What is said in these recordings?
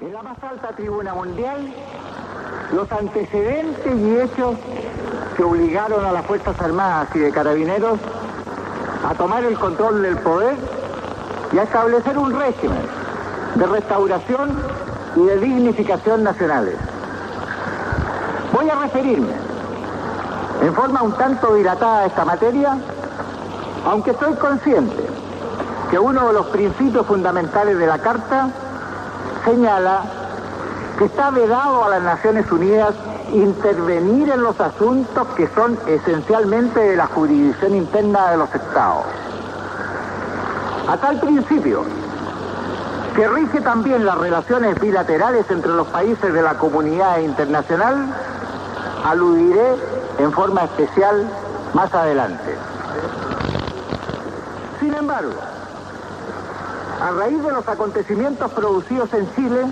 En la más alta tribuna mundial, los antecedentes y hechos que obligaron a las Fuerzas Armadas y de Carabineros a tomar el control del poder y a establecer un régimen de restauración y de dignificación nacionales. Voy a referirme en forma un tanto dilatada a esta materia, aunque soy consciente que uno de los principios fundamentales de la Carta señala que está vedado a las Naciones Unidas intervenir en los asuntos que son esencialmente de la jurisdicción interna de los Estados. A tal principio, que rige también las relaciones bilaterales entre los países de la comunidad internacional, aludiré en forma especial más adelante. Sin embargo, a raíz de los acontecimientos producidos en Chile,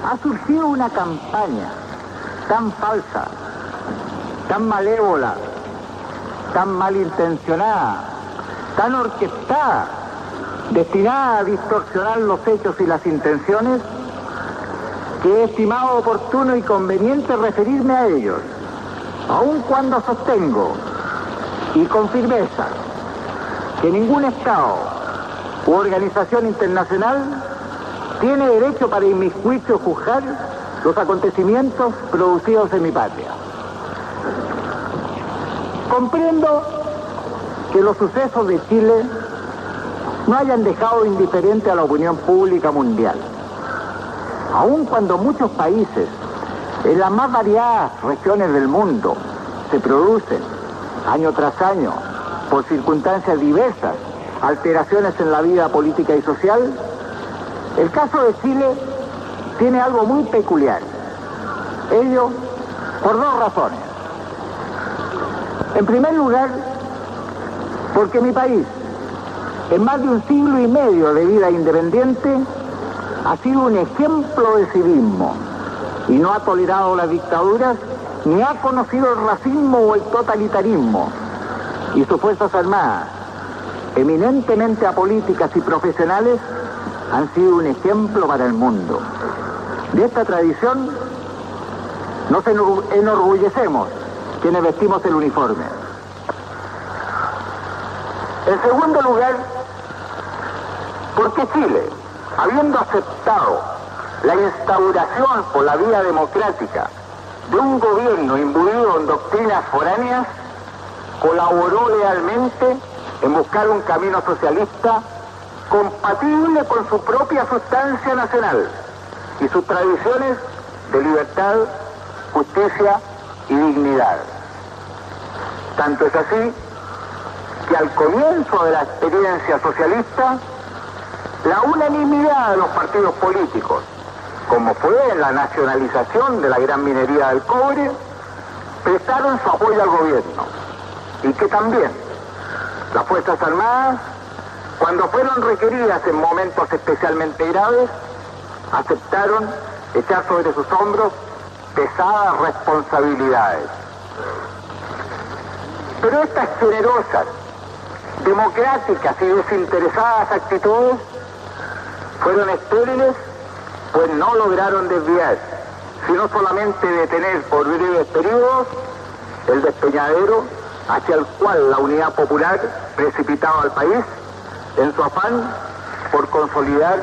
ha surgido una campaña tan falsa, tan malévola, tan malintencionada, tan orquestada, destinada a distorsionar los hechos y las intenciones, que he estimado oportuno y conveniente referirme a ellos, aun cuando sostengo, y con firmeza, que ningún Estado u organización internacional tiene derecho para inmiscuirse o juzgar los acontecimientos producidos en mi patria. Comprendo que los sucesos de Chile no hayan dejado indiferente a la opinión pública mundial, aun cuando muchos países, en las más variadas regiones del mundo, se producen, año tras año, por circunstancias diversas, alteraciones en la vida política y social. El caso de Chile tiene algo muy peculiar. Ello por dos razones. En primer lugar, porque mi país, en más de un siglo y medio de vida independiente, ha sido un ejemplo de civismo y no ha tolerado las dictaduras ni ha conocido el racismo o el totalitarismo. Y sus Fuerzas Armadas, eminentemente apolíticas y profesionales, han sido un ejemplo para el mundo. De esta tradición nos enorgullecemos quienes vestimos el uniforme. En segundo lugar, porque Chile, habiendo aceptado la instauración por la vía democrática de un gobierno imbuido en doctrinas foráneas, colaboró lealmente en buscar un camino socialista compatible con su propia sustancia nacional y sus tradiciones de libertad, justicia y dignidad. Tanto es así que al comienzo de la experiencia socialista, la unanimidad de los partidos políticos, como fue en la nacionalización de la gran minería del cobre, prestaron su apoyo al gobierno, y que también las Fuerzas Armadas, cuando fueron requeridas en momentos especialmente graves, aceptaron echar sobre sus hombros pesadas responsabilidades. Pero estas generosas, democráticas y desinteresadas actitudes fueron estériles, pues no lograron desviar, sino solamente detener por breves periodos el despeñadero hacia el cual la Unidad Popular precipitaba al país en su afán por consolidar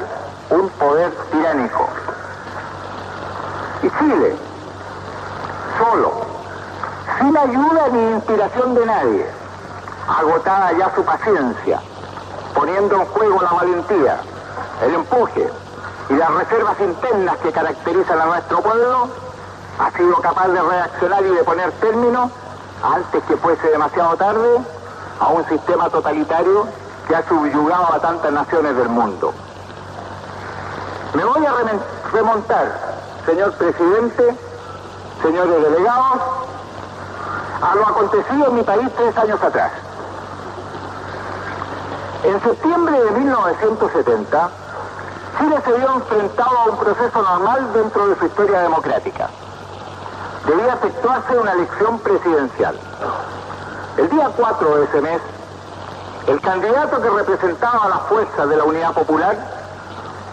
un poder tiránico. Y Chile, solo, sin ayuda ni inspiración de nadie, agotada ya su paciencia, poniendo en juego la valentía, el empuje y las reservas internas que caracterizan a nuestro pueblo, ha sido capaz de reaccionar y de poner término, antes que fuese demasiado tarde, a un sistema totalitario que ha subyugado a tantas naciones del mundo. Me voy a remontar, señor presidente, señores delegados, a lo acontecido en mi país 3 años atrás. En septiembre de 1970, Chile se vio enfrentado a un proceso normal dentro de su historia democrática. Debía efectuarse una elección presidencial. El día 4 de ese mes, el candidato que representaba a las fuerzas de la Unidad Popular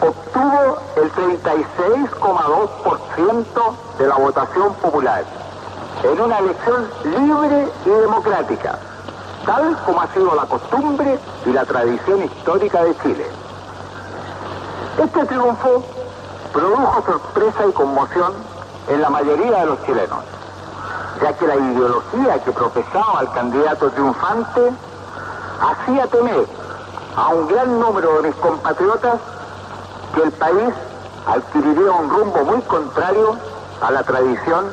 obtuvo el 36,2% de la votación popular en una elección libre y democrática, tal como ha sido la costumbre y la tradición histórica de Chile. Este triunfo produjo sorpresa y conmoción en la mayoría de los chilenos, ya que la ideología que profesaba el candidato triunfante hacía temer a un gran número de mis compatriotas que el país adquiriría un rumbo muy contrario a la tradición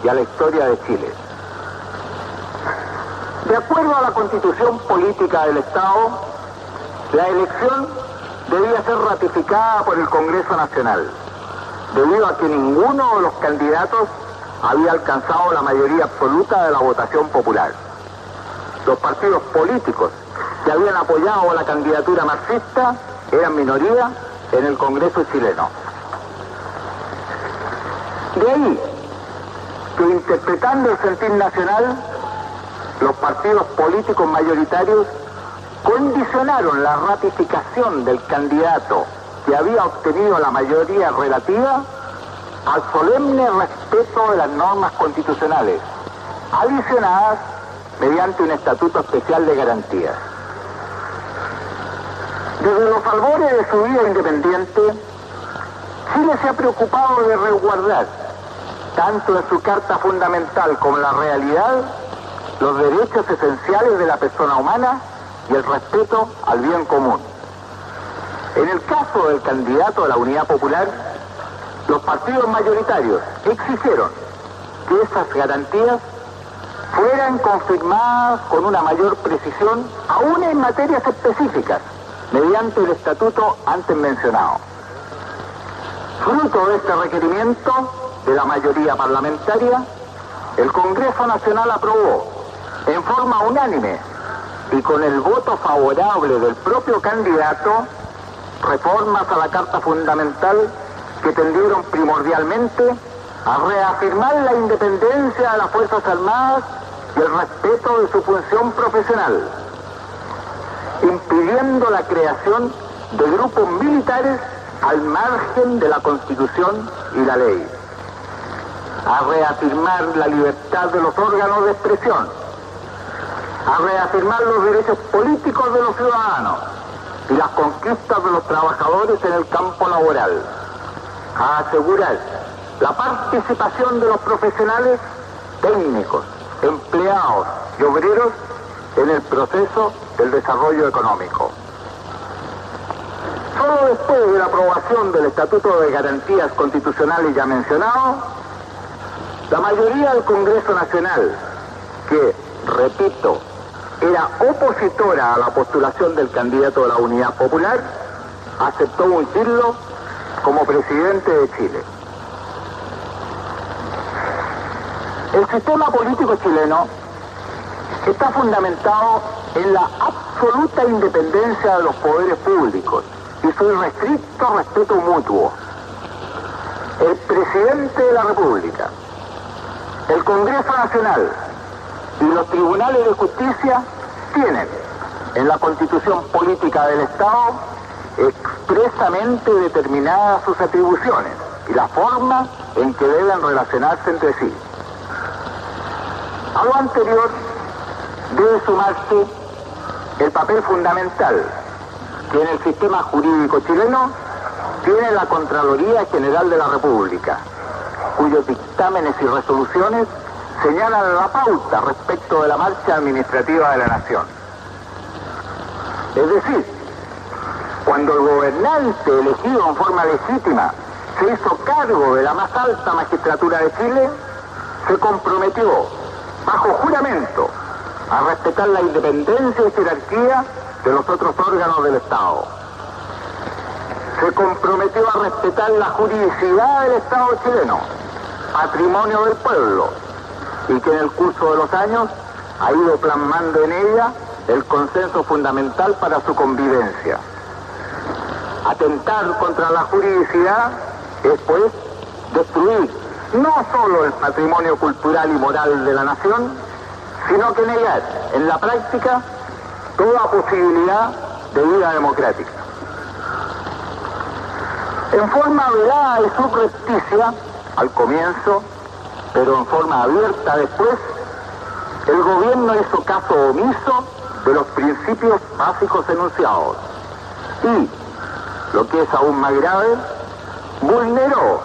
y a la historia de Chile. De acuerdo a la Constitución Política del Estado, la elección debía ser ratificada por el Congreso Nacional, debido a que ninguno de los candidatos había alcanzado la mayoría absoluta de la votación popular. Los partidos políticos que habían apoyado la candidatura marxista eran minoría en el Congreso chileno. De ahí que, interpretando el sentir nacional, los partidos políticos mayoritarios condicionaron la ratificación del candidato que había obtenido la mayoría relativa al solemne respeto de las normas constitucionales, adicionadas mediante un estatuto especial de garantías. Desde los albores de su vida independiente, Chile se ha preocupado de resguardar, tanto en su Carta Fundamental como en la realidad, los derechos esenciales de la persona humana y el respeto al bien común. En el caso del candidato de la Unidad Popular, los partidos mayoritarios exigieron que esas garantías fueran confirmadas con una mayor precisión, aún en materias específicas, mediante el estatuto antes mencionado. Fruto de este requerimiento de la mayoría parlamentaria, el Congreso Nacional aprobó en forma unánime y con el voto favorable del propio candidato reformas a la Carta Fundamental que tendieron primordialmente a reafirmar la independencia de las Fuerzas Armadas y el respeto de su función profesional, impidiendo la creación de grupos militares al margen de la Constitución y la ley, a reafirmar la libertad de los órganos de expresión, a reafirmar los derechos políticos de los ciudadanos y las conquistas de los trabajadores en el campo laboral, a asegurar la participación de los profesionales, técnicos, empleados y obreros en el proceso del desarrollo económico. Solo después de la aprobación del Estatuto de Garantías Constitucionales ya mencionado, la mayoría del Congreso Nacional, que, repito, era opositora a la postulación del candidato de la Unidad Popular, aceptó ungirlo como presidente de Chile. El sistema político chileno está fundamentado en la absoluta independencia de los poderes públicos y su irrestricto respeto mutuo. El presidente de la República, el Congreso Nacional y los tribunales de justicia tienen en la Constitución Política del Estado expresamente determinadas sus atribuciones y la forma en que deben relacionarse entre sí. A lo anterior debe sumarse el papel fundamental que en el sistema jurídico chileno tiene la Contraloría General de la República, cuyos dictámenes y resoluciones señalan la pauta respecto de la marcha administrativa de la nación. Es decir, cuando el gobernante elegido en forma legítima se hizo cargo de la más alta magistratura de Chile, se comprometió bajo juramento a respetar la independencia y jerarquía de los otros órganos del Estado. Se comprometió a respetar la juridicidad del Estado chileno, patrimonio del pueblo, y que en el curso de los años ha ido plasmando en ella el consenso fundamental para su convivencia. Atentar contra la juridicidad es, pues, destruir no solo el patrimonio cultural y moral de la nación, sino que negar en la práctica toda posibilidad de vida democrática. En forma velada y subrepticia, al comienzo, pero en forma abierta después, el gobierno hizo caso omiso de los principios básicos enunciados y, lo que es aún más grave, vulneró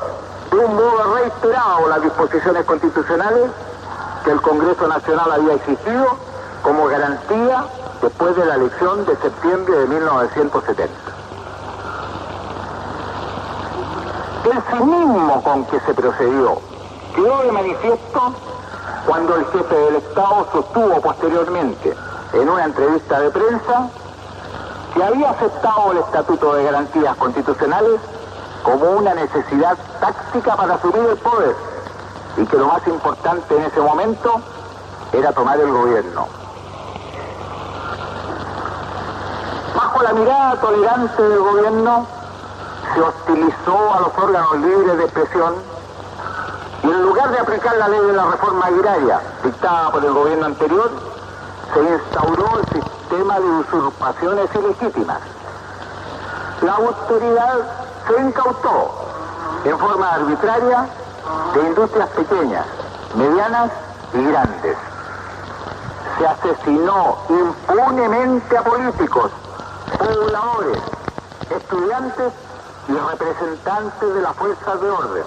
de un modo reiterado las disposiciones constitucionales que el Congreso Nacional había exigido como garantía después de la elección de septiembre de 1970. El cinismo con que se procedió quedó de manifiesto cuando el jefe del Estado sostuvo posteriormente en una entrevista de prensa que había aceptado el Estatuto de Garantías Constitucionales como una necesidad táctica para asumir el poder y que lo más importante en ese momento era tomar el gobierno. Bajo la mirada tolerante del gobierno se hostilizó a los órganos libres de expresión y en lugar de aplicar la ley de la reforma agraria dictada por el gobierno anterior, se instauró el sistema de usurpaciones ilegítimas. La autoridad se incautó en forma arbitraria de industrias pequeñas, medianas y grandes. Se asesinó impunemente a políticos, pobladores, estudiantes y representantes de las fuerzas de orden.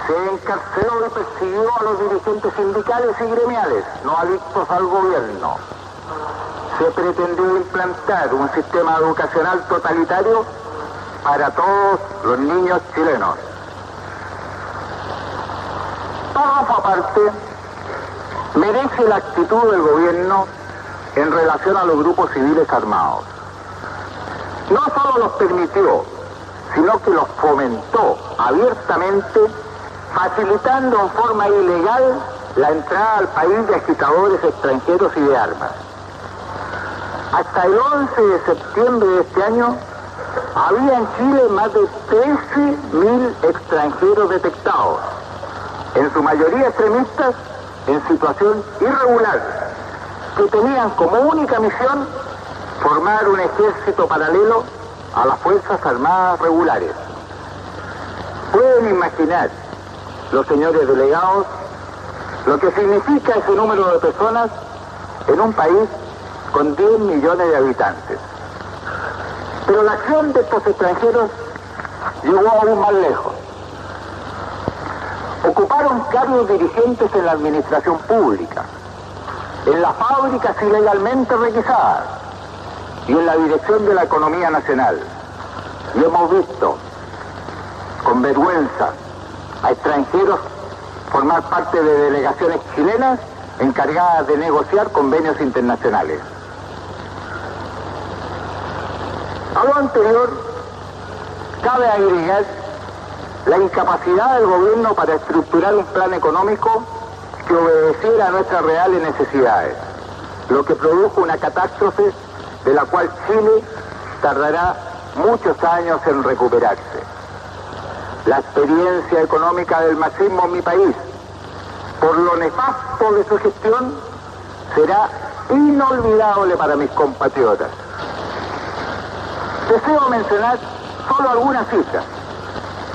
Se encarceló y persiguió a los dirigentes sindicales y gremiales, no adictos al gobierno. Se pretendió implantar un sistema educacional totalitario para todos los niños chilenos. Párrafo aparte, merece la actitud del gobierno en relación a los grupos civiles armados. No solo los permitió, sino que los fomentó abiertamente, facilitando en forma ilegal la entrada al país de agitadores extranjeros y de armas. Hasta el 11 de septiembre de este año, había en Chile más de 13.000 extranjeros detectados, en su mayoría extremistas, en situación irregular, que tenían como única misión formar un ejército paralelo a las Fuerzas Armadas regulares. Pueden imaginar, los señores delegados, lo que significa ese número de personas en un país con 10 millones de habitantes. Pero la acción de estos extranjeros llegó aún más lejos. Ocuparon cargos dirigentes en la administración pública, en las fábricas ilegalmente requisadas y en la dirección de la economía nacional. Y hemos visto con vergüenza a extranjeros formar parte de delegaciones chilenas encargadas de negociar convenios internacionales. A lo anterior, cabe agregar la incapacidad del gobierno para estructurar un plan económico que obedeciera a nuestras reales necesidades, lo que produjo una catástrofe de la cual Chile tardará muchos años en recuperarse. La experiencia económica del marxismo en mi país, por lo nefasto de su gestión, será inolvidable para mis compatriotas. Deseo mencionar solo algunas cifras,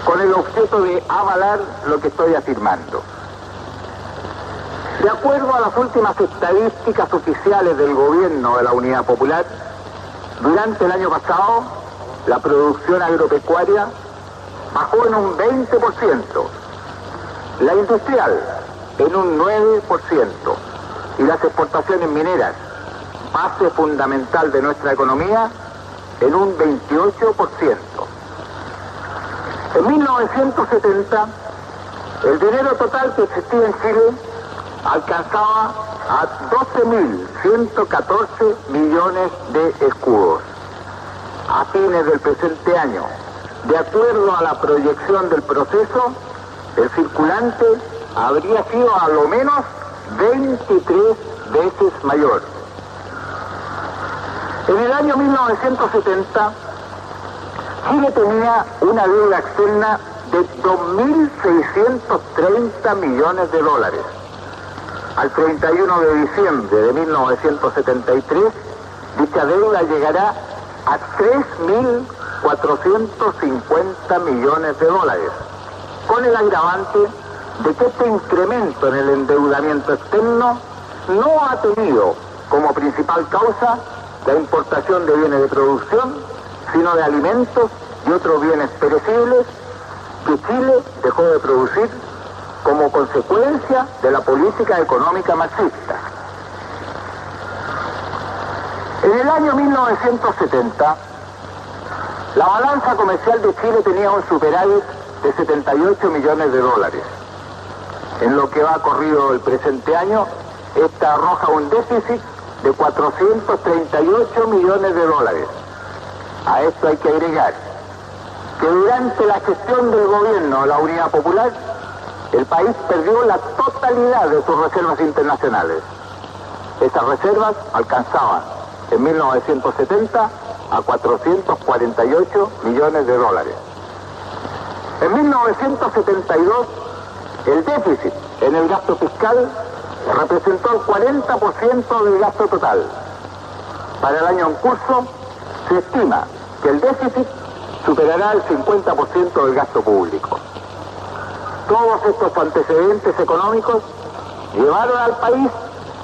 con el objeto de avalar lo que estoy afirmando. De acuerdo a las últimas estadísticas oficiales del gobierno de la Unidad Popular, durante el año pasado, la producción agropecuaria bajó en un 20%, la industrial en un 9% y las exportaciones mineras, base fundamental de nuestra economía, en un 28%. En 1970, el dinero total que existía en Chile alcanzaba a 12.114 millones de escudos. A fines del presente año, de acuerdo a la proyección del proceso, el circulante habría sido a lo menos 23 veces mayor. En el año 1970, Chile tenía una deuda externa de 2.630 millones de dólares. Al 31 de diciembre de 1973, dicha deuda llegará a 450 millones de dólares, con el agravante de que este incremento en el endeudamiento externo no ha tenido como principal causa la importación de bienes de producción, sino de alimentos y otros bienes perecibles que Chile dejó de producir como consecuencia de la política económica marxista. En el año 1970, la balanza comercial de Chile tenía un superávit de 78 millones de dólares. En lo que va corrido el presente año, esta arroja un déficit de 438 millones de dólares. A esto hay que agregar que durante la gestión del gobierno de la Unidad Popular, el país perdió la totalidad de sus reservas internacionales. Esas reservas alcanzaban en 1970 a 448 millones de dólares. En 1972, el déficit en el gasto fiscal representó el 40% del gasto total. Para el año en curso, se estima que el déficit superará el 50% del gasto público. Todos estos antecedentes económicos llevaron al país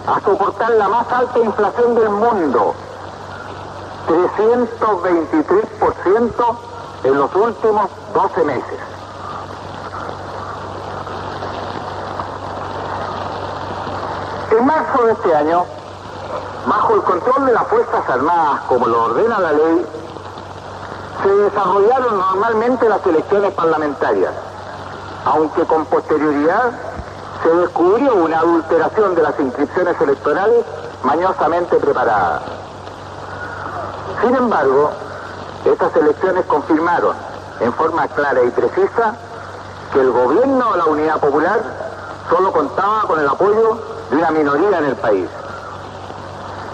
a soportar la más alta inflación del mundo, 323% en los últimos 12 meses. En marzo de este año, bajo el control de las Fuerzas Armadas, como lo ordena la ley, se desarrollaron normalmente las elecciones parlamentarias, aunque con posterioridad se descubrió una adulteración de las inscripciones electorales mañosamente preparadas. Sin embargo, estas elecciones confirmaron en forma clara y precisa que el gobierno de la Unidad Popular solo contaba con el apoyo de una minoría en el país.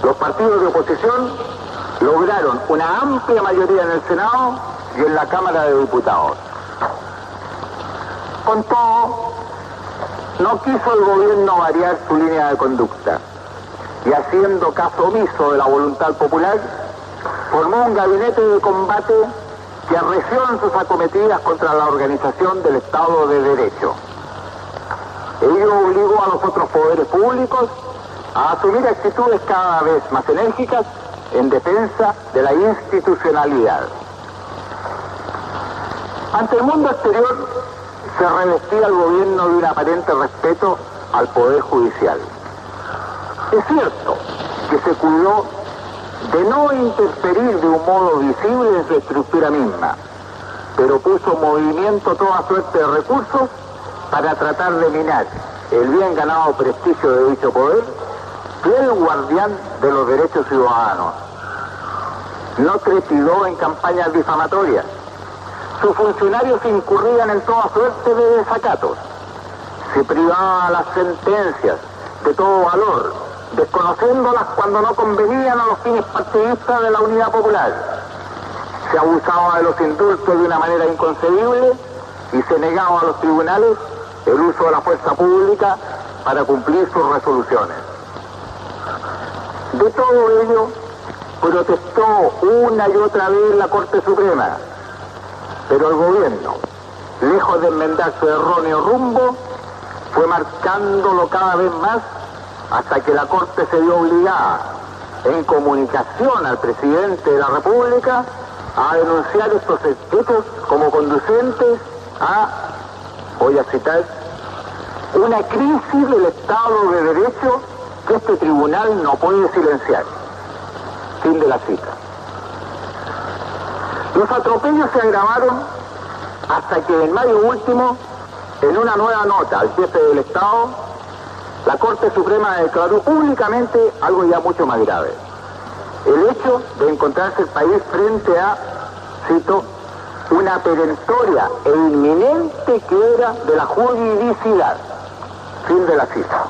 Los partidos de oposición lograron una amplia mayoría en el Senado y en la Cámara de Diputados. Con todo, no quiso el gobierno variar su línea de conducta y, haciendo caso omiso de la voluntad popular, formó un gabinete de combate que arreció en sus acometidas contra la organización del Estado de Derecho. Ello obligó a los otros poderes públicos a asumir actitudes cada vez más enérgicas en defensa de la institucionalidad. Ante el mundo exterior se revestía el gobierno de un aparente respeto al Poder Judicial. Es cierto que se cuidó de no interferir de un modo visible en su estructura misma, pero puso en movimiento toda suerte de recursos para tratar de minar el bien ganado prestigio de dicho poder, fiel guardián de los derechos ciudadanos. No trepidó en campañas difamatorias. Sus funcionarios incurrían en toda suerte de desacatos. Se privaba a las sentencias de todo valor, desconociéndolas cuando no convenían a los fines partidistas de la Unidad Popular. Se abusaba de los indultos de una manera inconcebible y se negaba a los tribunales el uso de la fuerza pública para cumplir sus resoluciones. De todo ello protestó una y otra vez la Corte Suprema, pero el gobierno, lejos de enmendar su erróneo rumbo, fue marcándolo cada vez más hasta que la Corte se vio obligada, en comunicación al presidente de la República, a denunciar estos hechos como conducentes a, voy a citar, una crisis del Estado de Derecho que este tribunal no puede silenciar. Fin de la cita. Los atropellos se agravaron hasta que en mayo último, en una nueva nota al jefe del Estado, la Corte Suprema declaró públicamente algo ya mucho más grave: el hecho de encontrarse el país frente a, cito, una perentoria e inminente quiebra de la juridicidad. Fin de la cita.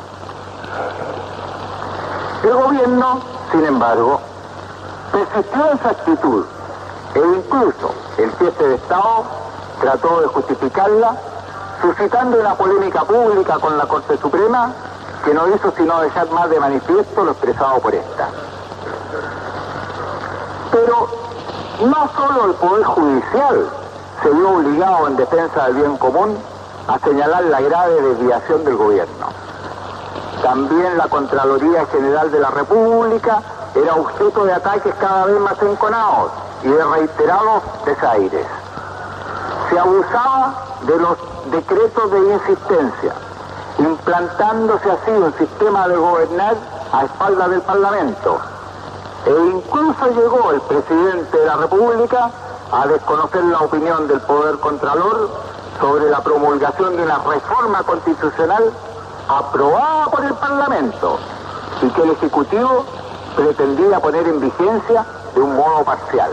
El gobierno, sin embargo, persistió en su actitud e incluso el jefe de Estado trató de justificarla, suscitando una polémica pública con la Corte Suprema que no hizo sino dejar más de manifiesto lo expresado por esta. Pero no solo el Poder Judicial se vio obligado en defensa del bien común a señalar la grave desviación del gobierno. También la Contraloría General de la República era objeto de ataques cada vez más enconados y de reiterados desaires. Se abusaba de los decretos de insistencia, implantándose así un sistema de gobernar a espaldas del Parlamento. E incluso llegó el presidente de la República a desconocer la opinión del Poder Contralor sobre la promulgación de una reforma constitucional aprobada por el Parlamento y que el Ejecutivo pretendía poner en vigencia de un modo parcial.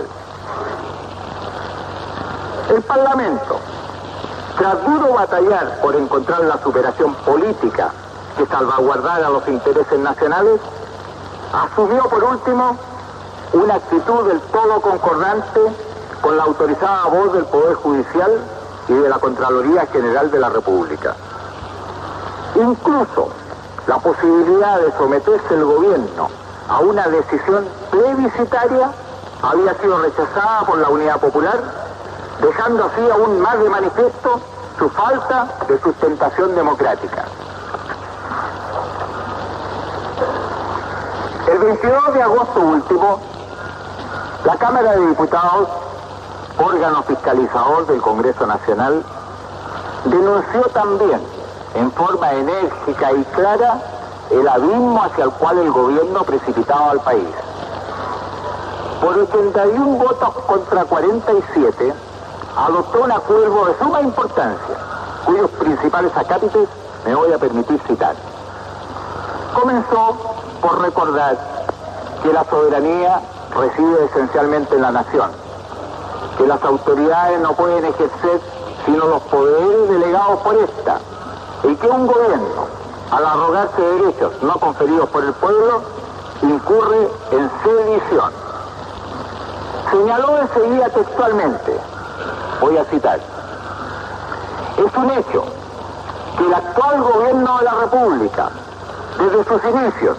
El Parlamento, tras duro batallar por encontrar la superación política que salvaguardara los intereses nacionales, asumió por último una actitud del todo concordante con la autorizada voz del Poder Judicial y de la Contraloría General de la República. Incluso la posibilidad de someterse el gobierno a una decisión plebiscitaria había sido rechazada por la Unidad Popular, dejando así aún más de manifiesto su falta de sustentación democrática. El 22 de agosto último, la Cámara de Diputados, órgano fiscalizador del Congreso Nacional, denunció también en forma enérgica y clara el abismo hacia el cual el gobierno precipitaba al país. Por 81 votos contra 47, adoptó un acuerdo de suma importancia, cuyos principales acápites me voy a permitir citar. Comenzó por recordar que la soberanía reside esencialmente en la nación, que las autoridades no pueden ejercer sino los poderes delegados por esta, y que un gobierno, al arrogarse derechos no conferidos por el pueblo, incurre en sedición. Señaló enseguida textualmente, voy a citar: es un hecho que el actual gobierno de la República, desde sus inicios,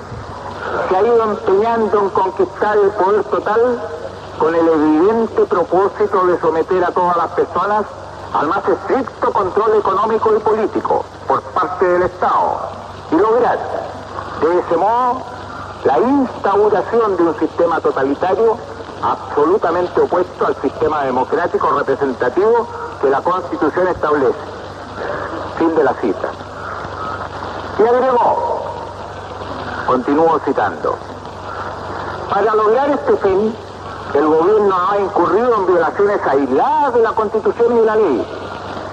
se ha ido empeñando en conquistar el poder total con el evidente propósito de someter a todas las personas al más estricto control económico y político por parte del Estado y lograr, de ese modo, la instauración de un sistema totalitario absolutamente opuesto al sistema democrático representativo que la Constitución establece. Fin de la cita. Y agregó, continúo citando: para lograr este fin, el gobierno no ha incurrido en violaciones aisladas de la Constitución y de la ley,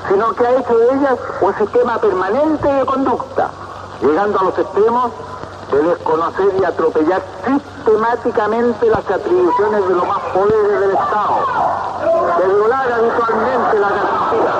sino que ha hecho de ellas un sistema permanente de conducta, llegando a los extremos de desconocer y atropellar sistemáticamente las atribuciones de los más poderes del Estado, de violar habitualmente la garantía.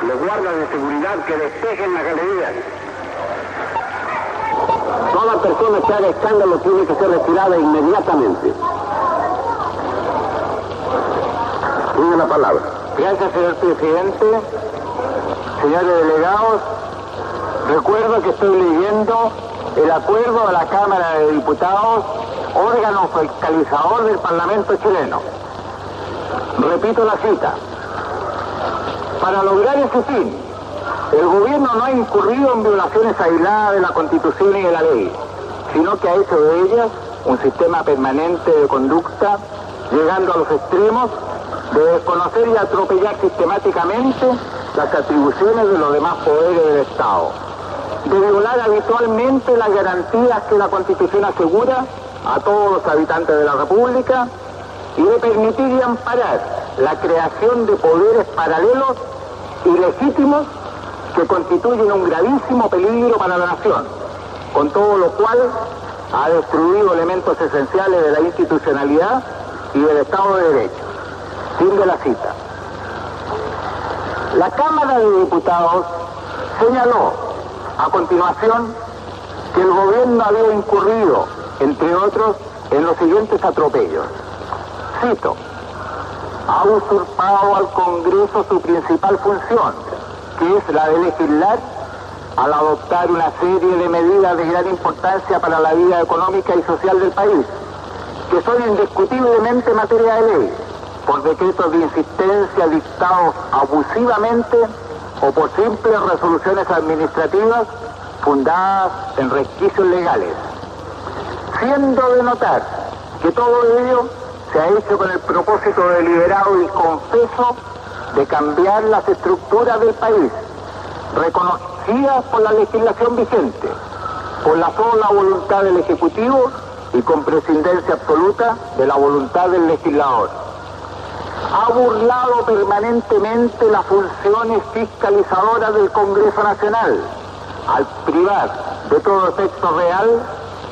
Los guardas de seguridad que despejen la galería. Toda persona que haga escándalo tiene que ser retirada inmediatamente. Tiene la palabra. Gracias, señor presidente. Señores delegados, recuerdo que estoy leyendo el acuerdo de la Cámara de Diputados órgano fiscalizador del Parlamento chileno. Repito la cita. Para lograr ese fin, el gobierno no ha incurrido en violaciones aisladas de la Constitución y de la ley, sino que ha hecho de ellas un sistema permanente de conducta, llegando a los extremos de desconocer y atropellar sistemáticamente las atribuciones de los demás poderes del Estado, de violar habitualmente las garantías que la Constitución asegura a todos los habitantes de la República y de permitir y amparar la creación de poderes paralelos y legítimos que constituyen un gravísimo peligro para la nación, con todo lo cual ha destruido elementos esenciales de la institucionalidad y del Estado de Derecho. Fin de la cita. La Cámara de Diputados señaló a continuación que el gobierno había incurrido, entre otros, en los siguientes atropellos. Cito: ha usurpado al Congreso su principal función, que es la de legislar, al adoptar una serie de medidas de gran importancia para la vida económica y social del país, que son indiscutiblemente materia de ley, por decretos de insistencia dictados abusivamente o por simples resoluciones administrativas fundadas en resquicios legales, siendo de notar que todo ello se ha hecho con el propósito deliberado y confeso de cambiar las estructuras del país, reconocidas por la legislación vigente, por la sola voluntad del Ejecutivo y con prescindencia absoluta de la voluntad del legislador. Ha burlado permanentemente las funciones fiscalizadoras del Congreso Nacional, al privar de todo efecto real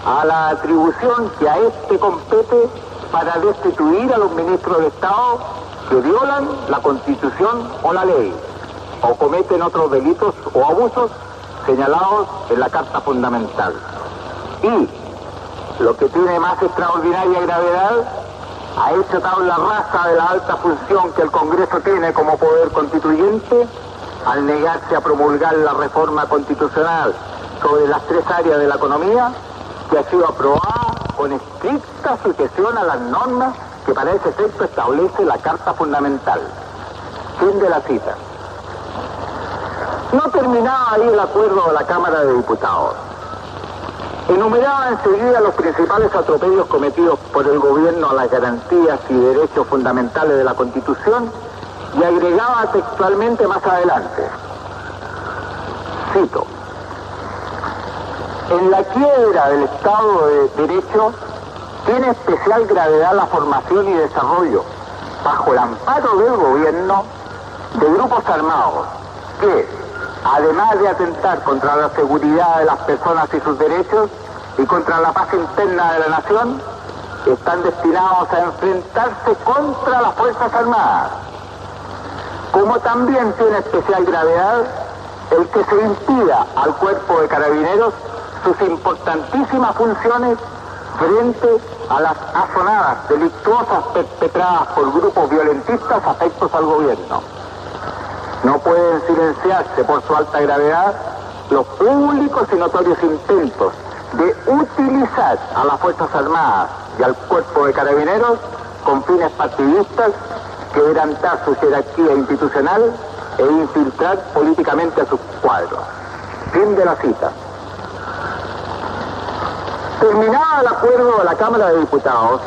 a la atribución que a este compete para destituir a los ministros de Estado que violan la Constitución o la ley, o cometen otros delitos o abusos señalados en la Carta Fundamental. Y, lo que tiene más extraordinaria gravedad, ha hecho tabla rasa de la alta función que el Congreso tiene como poder constituyente al negarse a promulgar la reforma constitucional sobre las tres áreas de la economía que ha sido aprobada con estricta sujeción a las normas que para ese efecto establece la Carta Fundamental. Fin de la cita. No terminaba ahí el acuerdo de la Cámara de Diputados. Enumeraba enseguida los principales atropellos cometidos por el gobierno a las garantías y derechos fundamentales de la Constitución y agregaba textualmente más adelante. Cito: en la quiebra del Estado de Derecho tiene especial gravedad la formación y desarrollo, bajo el amparo del gobierno, de grupos armados que, además de atentar contra la seguridad de las personas y sus derechos y contra la paz interna de la nación, están destinados a enfrentarse contra las Fuerzas Armadas. Como también tiene especial gravedad el que se impida al Cuerpo de Carabineros sus importantísimas funciones frente a las azonadas delictuosas perpetradas por grupos violentistas afectos al gobierno. No pueden silenciarse por su alta gravedad los públicos y notorios intentos de utilizar a las Fuerzas Armadas y al Cuerpo de Carabineros con fines partidistas, quebrantar su jerarquía institucional e infiltrar políticamente a sus cuadros. Fin de la cita. Terminaba el acuerdo de la Cámara de Diputados,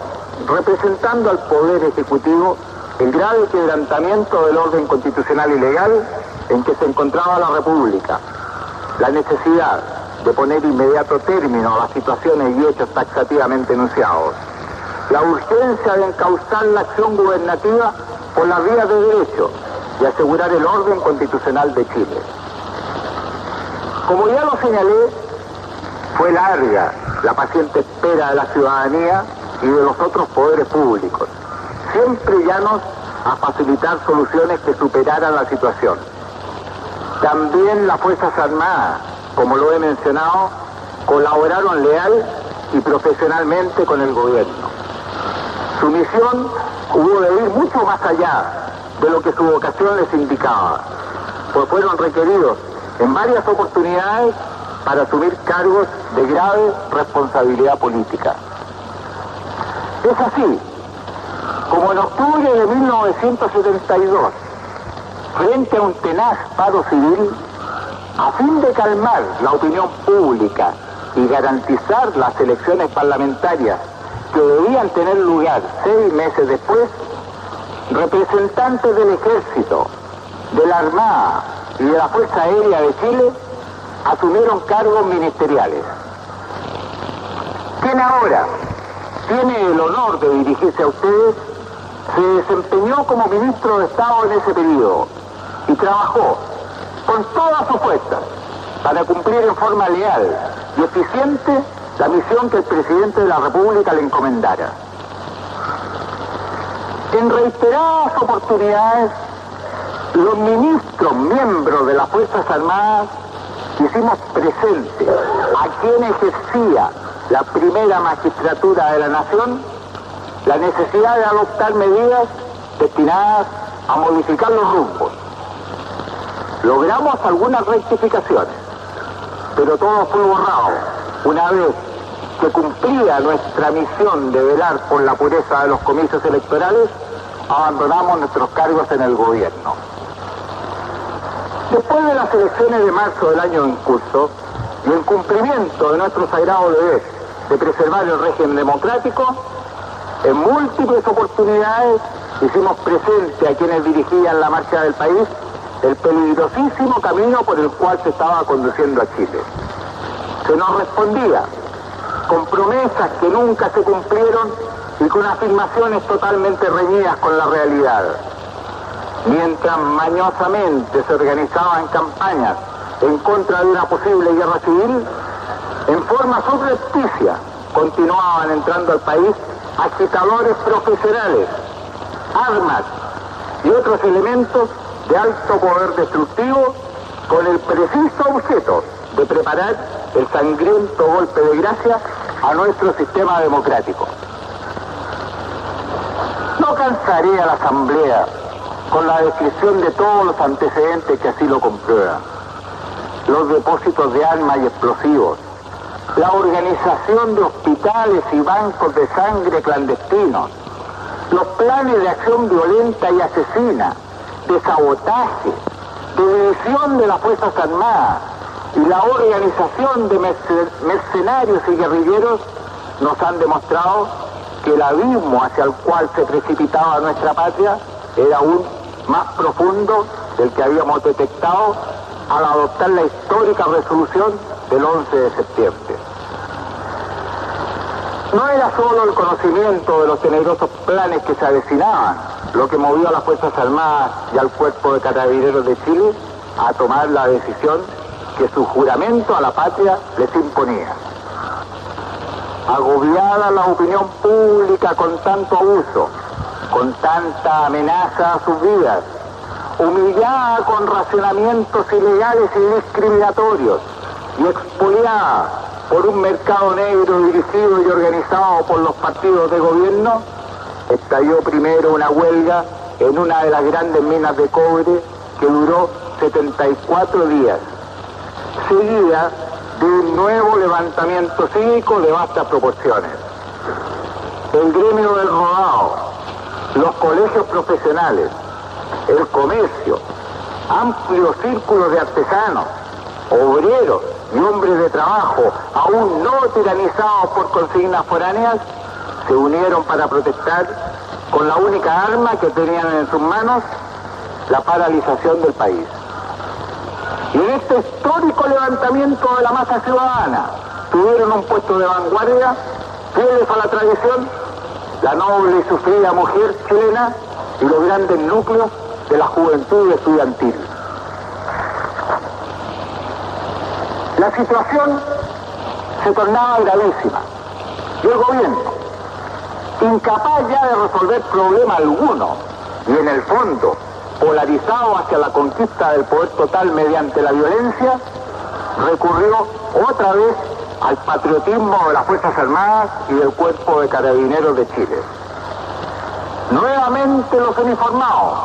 representando al Poder Ejecutivo el grave quebrantamiento del orden constitucional y legal en que se encontraba la República, la necesidad de poner inmediato término a las situaciones y hechos taxativamente enunciados, la urgencia de encauzar la acción gubernativa por las vías de derecho y asegurar el orden constitucional de Chile. Como ya lo señalé, fue larga la paciente espera de la ciudadanía y de los otros poderes públicos, siempre llanos a facilitar soluciones que superaran la situación. También las Fuerzas Armadas, como lo he mencionado, colaboraron leal y profesionalmente con el gobierno. Su misión hubo de ir mucho más allá de lo que su vocación les indicaba, pues fueron requeridos en varias oportunidades para asumir cargos de grave responsabilidad política. Es así, como en octubre de 1972, frente a un tenaz paro civil, a fin de calmar la opinión pública y garantizar las elecciones parlamentarias que debían tener lugar 6 meses después, representantes del Ejército, de la Armada y de la Fuerza Aérea de Chile asumieron cargos ministeriales. Quien ahora tiene el honor de dirigirse a ustedes se desempeñó como ministro de Estado en ese periodo y trabajó con todas sus fuerzas para cumplir en forma leal y eficiente la misión que el presidente de la República le encomendara. En reiteradas oportunidades, los ministros miembros de las Fuerzas Armadas hicimos presente a quien ejercía la primera magistratura de la nación la necesidad de adoptar medidas destinadas a modificar los rumbos. Logramos algunas rectificaciones, pero todo fue borrado una vez que cumplía nuestra misión de velar por la pureza de los comicios electorales, abandonamos nuestros cargos en el gobierno. Después de las elecciones de marzo del año en curso, y en cumplimiento de nuestro sagrado deber de preservar el régimen democrático, en múltiples oportunidades hicimos presente a quienes dirigían la marcha del país el peligrosísimo camino por el cual se estaba conduciendo a Chile. Se nos respondía con promesas que nunca se cumplieron y con afirmaciones totalmente reñidas con la realidad. Mientras mañosamente se organizaban campañas en contra de una posible guerra civil, en forma subrepticia continuaban entrando al país agitadores profesionales, armas y otros elementos de alto poder destructivo con el preciso objeto de preparar el sangriento golpe de gracia a nuestro sistema democrático. No cansaré a la Asamblea con la descripción de todos los antecedentes que así lo comprueban: los depósitos de armas y explosivos, la organización de hospitales y bancos de sangre clandestinos, los planes de acción violenta y asesina, de sabotaje, de división de las Fuerzas Armadas y la organización de mercenarios y guerrilleros nos han demostrado que el abismo hacia el cual se precipitaba nuestra patria era aún más profundo del que habíamos detectado al adoptar la histórica resolución del 11 de septiembre. No era solo el conocimiento de los tenebrosos planes que se avecinaban lo que movió a las Fuerzas Armadas y al Cuerpo de Carabineros de Chile a tomar la decisión que su juramento a la patria les imponía. Agobiada la opinión pública con tanto abuso, con tanta amenaza a sus vidas, humillada con racionamientos ilegales y discriminatorios y expoliada por un mercado negro dirigido y organizado por los partidos de gobierno, estalló primero una huelga en una de las grandes minas de cobre que duró 74 días, seguida de un nuevo levantamiento cívico de vastas proporciones. El gremio del rodado, los colegios profesionales, el comercio, amplios círculos de artesanos, obreros y hombres de trabajo, aún no tiranizados por consignas foráneas, se unieron para protestar con la única arma que tenían en sus manos: la paralización del país. Y en este histórico levantamiento de la masa ciudadana tuvieron un puesto de vanguardia, fieles a la tradición, la noble y sufrida mujer chilena y los grandes núcleos de la juventud estudiantil. La situación se tornaba gravísima y el gobierno, incapaz ya de resolver problema alguno y en el fondo polarizado hacia la conquista del poder total mediante la violencia, recurrió otra vez al patriotismo de las Fuerzas Armadas y del Cuerpo de Carabineros de Chile. Nuevamente los uniformados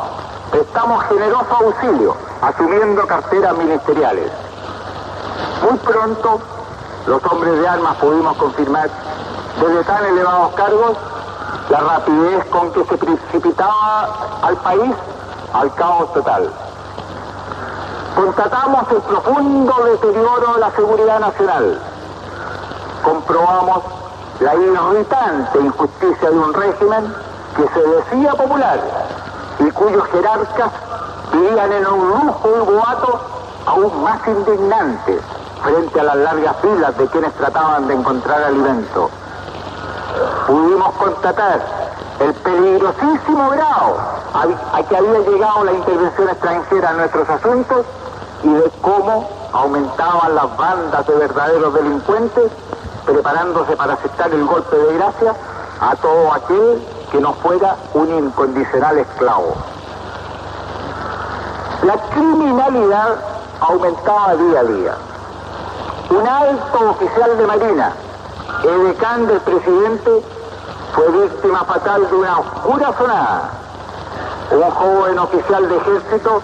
prestamos generoso auxilio, asumiendo carteras ministeriales. Muy pronto, los hombres de armas pudimos confirmar desde tan elevados cargos la rapidez con que se precipitaba al país al caos total. Constatamos el profundo deterioro de la seguridad nacional. Comprobamos la irritante injusticia de un régimen que se decía popular y cuyos jerarcas vivían en un lujo y boato aún más indignante frente a las largas filas de quienes trataban de encontrar alimento. Pudimos constatar el peligrosísimo grado a que había llegado la intervención extranjera en nuestros asuntos y de cómo aumentaban las bandas de verdaderos delincuentes preparándose para aceptar el golpe de gracia a todo aquel que no fuera un incondicional esclavo. La criminalidad aumentaba día a día. Un alto oficial de Marina, edecán del presidente, fue víctima fatal de una oscura sonada. Un joven oficial de ejército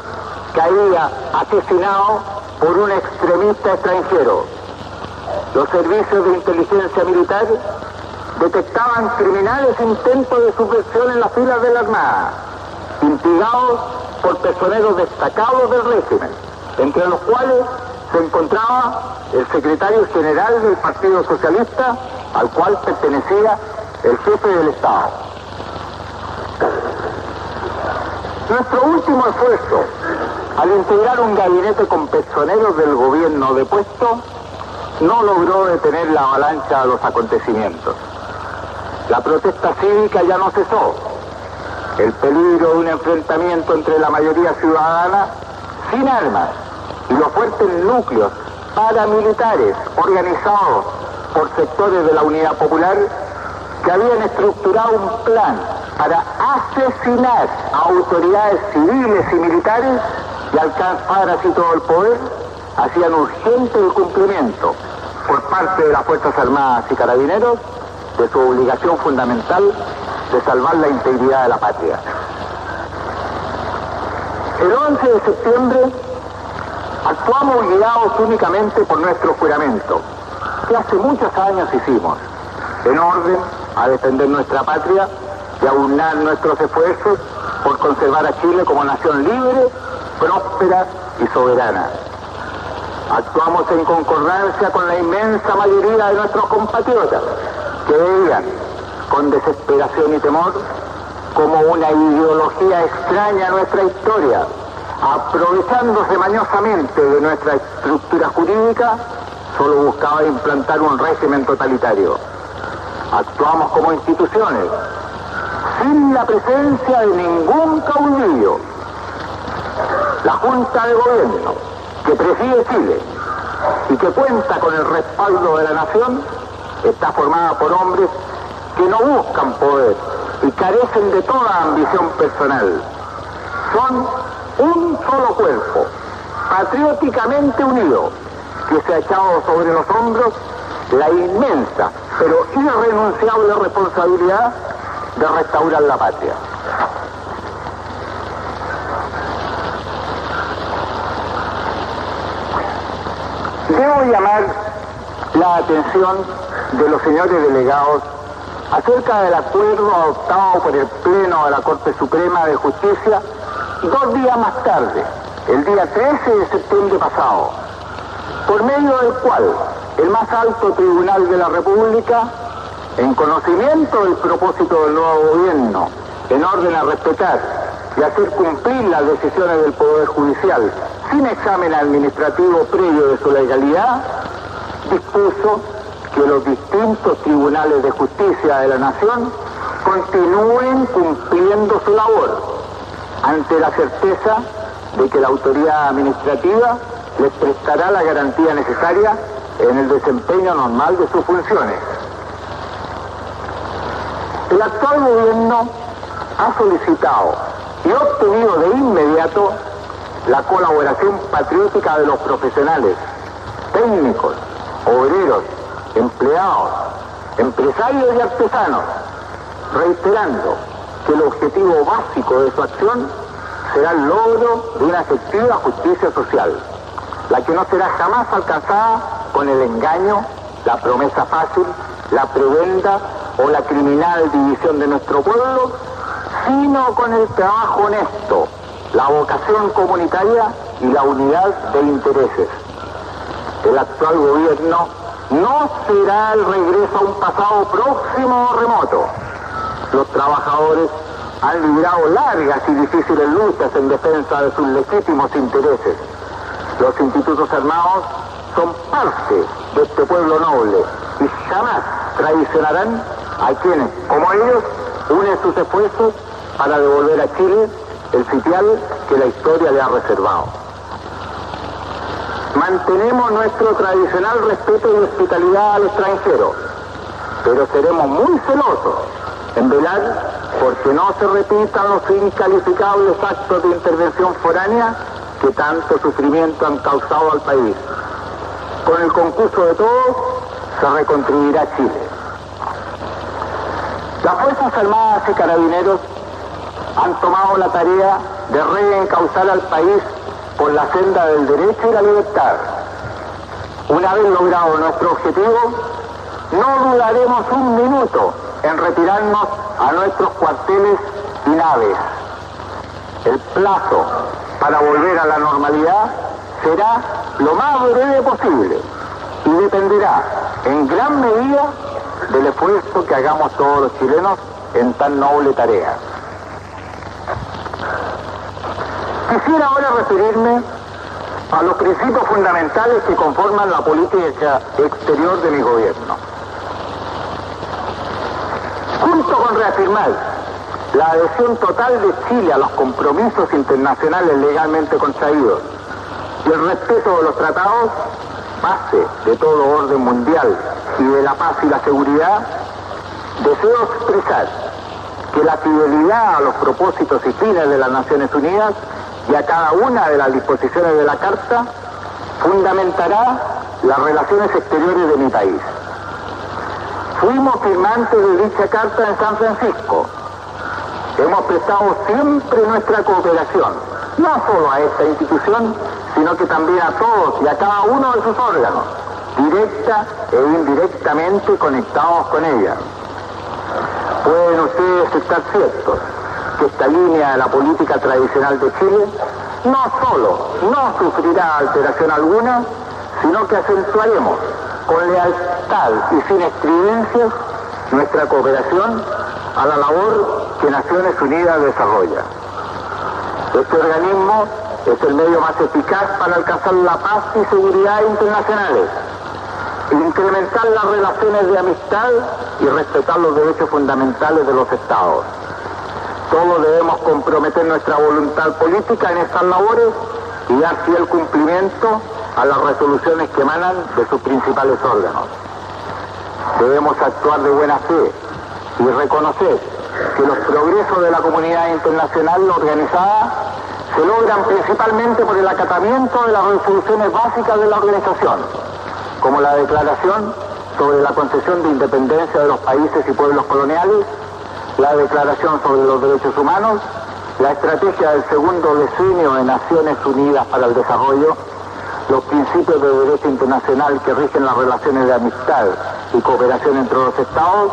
caía asesinado por un extremista extranjero. Los servicios de inteligencia militar detectaban criminales intentos de subversión en las filas de la Armada, instigados por personeros destacados del régimen, entre los cuales se encontraba el secretario general del Partido Socialista, al cual pertenecía el jefe del Estado. Nuestro último esfuerzo, al integrar un gabinete con personeros del gobierno depuesto, no logró detener la avalancha de los acontecimientos. La protesta cívica ya no cesó. El peligro de un enfrentamiento entre la mayoría ciudadana sin armas y los fuertes núcleos paramilitares organizados por sectores de la Unidad Popular que habían estructurado un plan para asesinar a autoridades civiles y militares y alcanzar así todo el poder, hacían urgente el cumplimiento por parte de las Fuerzas Armadas y Carabineros de su obligación fundamental de salvar la integridad de la patria. El 11 de septiembre actuamos guiados únicamente por nuestro juramento, que hace muchos años hicimos, en orden a defender nuestra patria y a aunar nuestros esfuerzos por conservar a Chile como nación libre, próspera y soberana. Actuamos en concordancia con la inmensa mayoría de nuestros compatriotas, que veían con desesperación y temor como una ideología extraña a nuestra historia, aprovechándose mañosamente de nuestra estructura jurídica, solo buscaba implantar un régimen totalitario. Actuamos como instituciones, sin la presencia de ningún caudillo. La Junta de Gobierno, que preside Chile y que cuenta con el respaldo de la nación, está formada por hombres que no buscan poder y carecen de toda ambición personal. Son un solo cuerpo, patrióticamente unido, que se ha echado sobre los hombros la inmensa pero irrenunciable responsabilidad de restaurar la patria. Debo llamar la atención de los señores delegados acerca del acuerdo adoptado por el Pleno de la Corte Suprema de Justicia 2 días más tarde, el día 13 de septiembre pasado, por medio del cual el más alto tribunal de la República, en conocimiento del propósito del nuevo gobierno, en orden a respetar y hacer cumplir las decisiones del Poder Judicial sin examen administrativo previo de su legalidad, dispuso que los distintos tribunales de justicia de la nación continúen cumpliendo su labor ante la certeza de que la autoridad administrativa les prestará la garantía necesaria en el desempeño normal de sus funciones. El actual gobierno ha solicitado y obtenido de inmediato la colaboración patriótica de los profesionales, técnicos, obreros, empleados, empresarios y artesanos, reiterando que el objetivo básico de su acción será el logro de una efectiva justicia social, la que no será jamás alcanzada con el engaño, la promesa fácil, la prebenda o la criminal división de nuestro pueblo, sino con el trabajo honesto, la vocación comunitaria y la unidad de intereses. El actual gobierno no será el regreso a un pasado próximo o remoto. Los trabajadores han librado largas y difíciles luchas en defensa de sus legítimos intereses. Los institutos armados son parte de este pueblo noble y jamás traicionarán a quienes, como ellos, unen sus esfuerzos para devolver a Chile el sitial que la historia le ha reservado. Mantenemos nuestro tradicional respeto y hospitalidad al extranjero, pero seremos muy celosos en velar porque no se repitan los incalificables actos de intervención foránea que tanto sufrimiento han causado al país. Con el concurso de todos se reconstruirá Chile. Las Fuerzas Armadas y Carabineros han tomado la tarea de reencauzar al país por la senda del derecho y la libertad. Una vez logrado nuestro objetivo, no dudaremos un minuto en retirarnos a nuestros cuarteles y naves. El plazo para volver a la normalidad será lo más breve posible y dependerá en gran medida del esfuerzo que hagamos todos los chilenos en tan noble tarea. Quisiera ahora referirme a los principios fundamentales que conforman la política exterior de mi gobierno. Junto con reafirmar la adhesión total de Chile a los compromisos internacionales legalmente contraídos y el respeto de los tratados, base de todo orden mundial y de la paz y la seguridad, deseo expresar que la fidelidad a los propósitos y fines de las Naciones Unidas y a cada una de las disposiciones de la Carta fundamentará las relaciones exteriores de mi país. Fuimos firmantes de dicha Carta en San Francisco. Hemos prestado siempre nuestra cooperación, no solo a esta institución, sino que también a todos y a cada uno de sus órganos, directa e indirectamente conectados con ella. Pueden ustedes estar ciertos que esta línea de la política tradicional de Chile no solo no sufrirá alteración alguna, sino que acentuaremos con lealtad y sin estridencias nuestra cooperación a la labor que Naciones Unidas desarrolla. Este organismo es el medio más eficaz para alcanzar la paz y seguridad internacionales, incrementar las relaciones de amistad y respetar los derechos fundamentales de los Estados. Todos debemos comprometer nuestra voluntad política en estas labores y dar fiel cumplimiento a las resoluciones que emanan de sus principales órganos. Debemos actuar de buena fe y reconocer que los progresos de la comunidad internacional organizada se logran principalmente por el acatamiento de las resoluciones básicas de la organización, como la Declaración sobre la concesión de independencia de los países y pueblos coloniales, la Declaración sobre los Derechos Humanos, la Estrategia del Segundo Decenio de Naciones Unidas para el Desarrollo, los principios de derecho internacional que rigen las relaciones de amistad y cooperación entre los Estados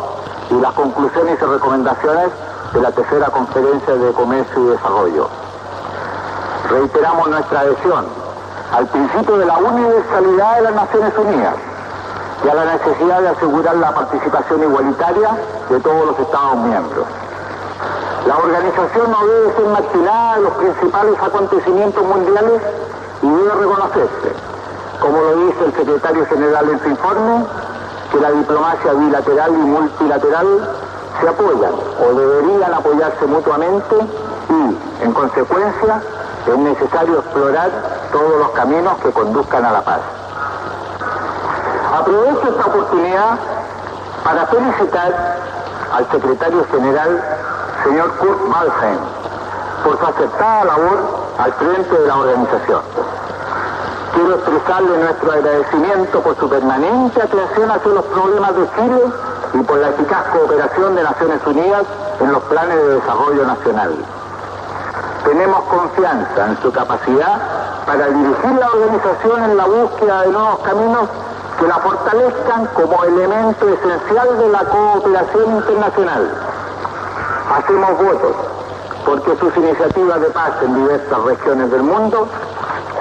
y las conclusiones y recomendaciones de la Tercera Conferencia de Comercio y Desarrollo. Reiteramos nuestra adhesión al principio de la universalidad de las Naciones Unidas y a la necesidad de asegurar la participación igualitaria de todos los Estados miembros. La organización no debe ser marginada en los principales acontecimientos mundiales y debe reconocerse, como lo dice el secretario general en su informe, que la diplomacia bilateral y multilateral se apoyan o deberían apoyarse mutuamente y, en consecuencia, es necesario explorar todos los caminos que conduzcan a la paz. Aprovecho esta oportunidad para felicitar al secretario general, señor Kurt Waldheim, por su acertada labor al frente de la organización. Quiero expresarle nuestro agradecimiento por su permanente atención hacia los problemas de Chile y por la eficaz cooperación de Naciones Unidas en los planes de desarrollo nacional. Tenemos confianza en su capacidad para dirigir la organización en la búsqueda de nuevos caminos que la fortalezcan como elemento esencial de la cooperación internacional. Hacemos votos porque sus iniciativas de paz en diversas regiones del mundo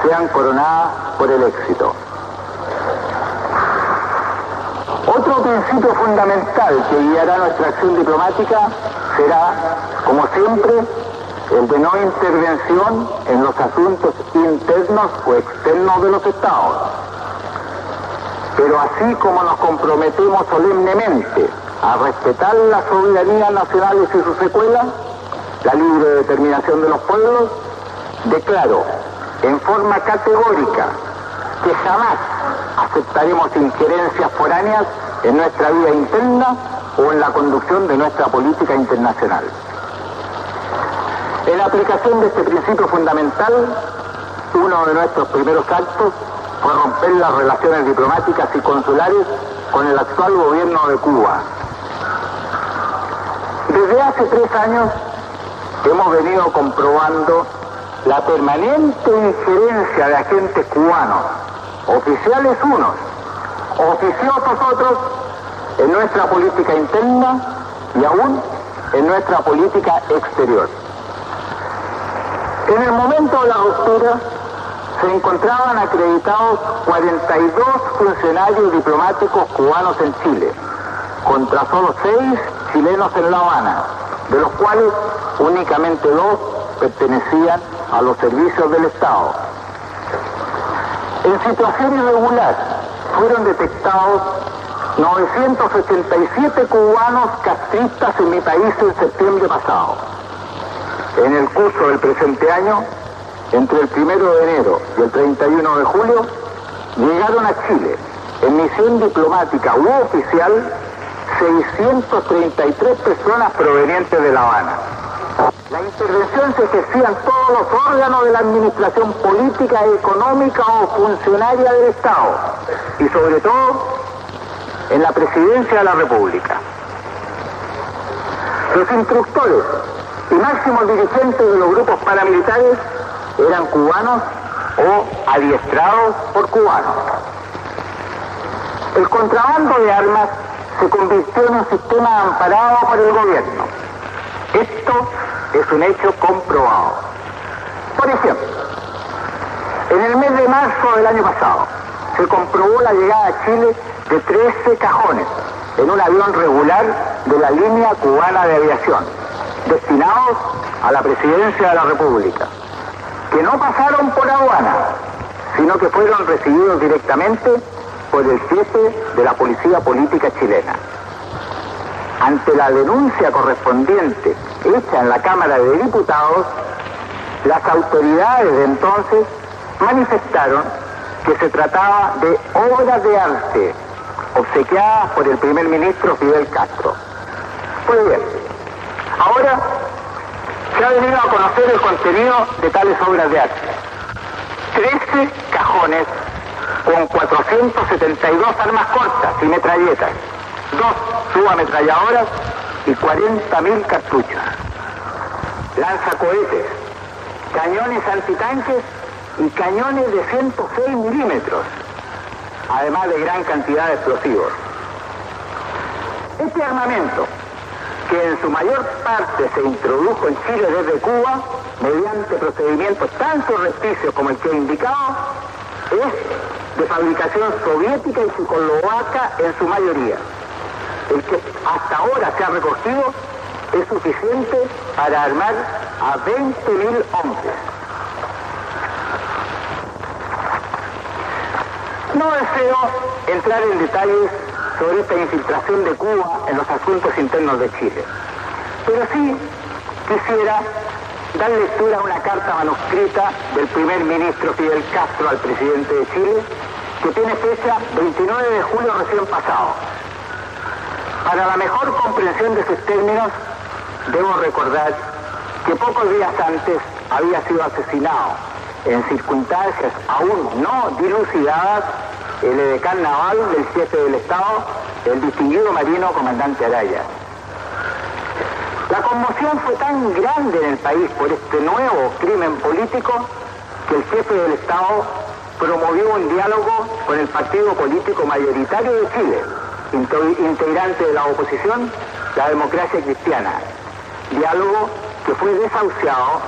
sean coronadas por el éxito. Otro principio fundamental que guiará nuestra acción diplomática será, como siempre, el de no intervención en los asuntos internos o externos de los Estados. Pero así como nos comprometemos solemnemente a respetar las soberanías nacionales y sus secuelas, la libre determinación de los pueblos, declaro en forma categórica que jamás aceptaremos injerencias foráneas en nuestra vida interna o en la conducción de nuestra política internacional. En la aplicación de este principio fundamental, uno de nuestros primeros actos fue romper las relaciones diplomáticas y consulares con el actual gobierno de Cuba. Desde hace 3 años hemos venido comprobando la permanente injerencia de agentes cubanos, oficiales unos, oficiosos otros, en nuestra política interna y aún en nuestra política exterior. En el momento de la ruptura se encontraban acreditados 42 funcionarios diplomáticos cubanos en Chile, contra solo 6 chilenos en La Habana, de los cuales únicamente 2 pertenecían a los servicios del Estado. En situación irregular fueron detectados 987 cubanos castristas en mi país en septiembre pasado. En el curso del presente año, entre el 1 de enero y el 31 de julio, llegaron a Chile, en misión diplomática u oficial, 633 personas provenientes de La Habana. La intervención se ejercía en todos los órganos de la administración política, económica o funcionaria del Estado, y sobre todo en la Presidencia de la República. Los instructores y máximos dirigentes de los grupos paramilitares eran cubanos o adiestrados por cubanos. El contrabando de armas se convirtió en un sistema amparado por el gobierno. Esto es un hecho comprobado. Por ejemplo, en el mes de marzo del año pasado se comprobó la llegada a Chile de 13 cajones en un avión regular de la línea cubana de aviación, destinados a la Presidencia de la República, que no pasaron por aduana, sino que fueron recibidos directamente por el jefe de la Policía Política chilena. Ante la denuncia correspondiente hecha en la Cámara de Diputados, las autoridades de entonces manifestaron que se trataba de obras de arte obsequiadas por el primer ministro Fidel Castro. Pues bien, ahora se ha venido a conocer el contenido de tales obras de arte. 13 cajones con 472 armas cortas y metralletas, 2 subametralladoras y 40.000 cartuchos, lanzacohetes, cañones antitanques y cañones de 106 milímetros, además de gran cantidad de explosivos. Este armamento, que en su mayor parte se introdujo en Chile desde Cuba, mediante procedimientos tan surrepticios como el que he indicado, es de fabricación soviética y checoslovaca en su mayoría. El que hasta ahora se ha recogido es suficiente para armar a 20.000 hombres. No deseo entrar en detalles sobre esta infiltración de Cuba en los asuntos internos de Chile, pero sí quisiera dar lectura a una carta manuscrita del primer ministro Fidel Castro al presidente de Chile, que tiene fecha 29 de julio recién pasado. Para la mejor comprensión de sus términos, debo recordar que pocos días antes había sido asesinado, en circunstancias aún no dilucidadas, el edecán naval del jefe del Estado, el distinguido marino comandante Araya. La conmoción fue tan grande en el país por este nuevo crimen político que el jefe del Estado promovió un diálogo con el partido político mayoritario de Chile, integrante de la oposición, la Democracia Cristiana. Diálogo que fue desahuciado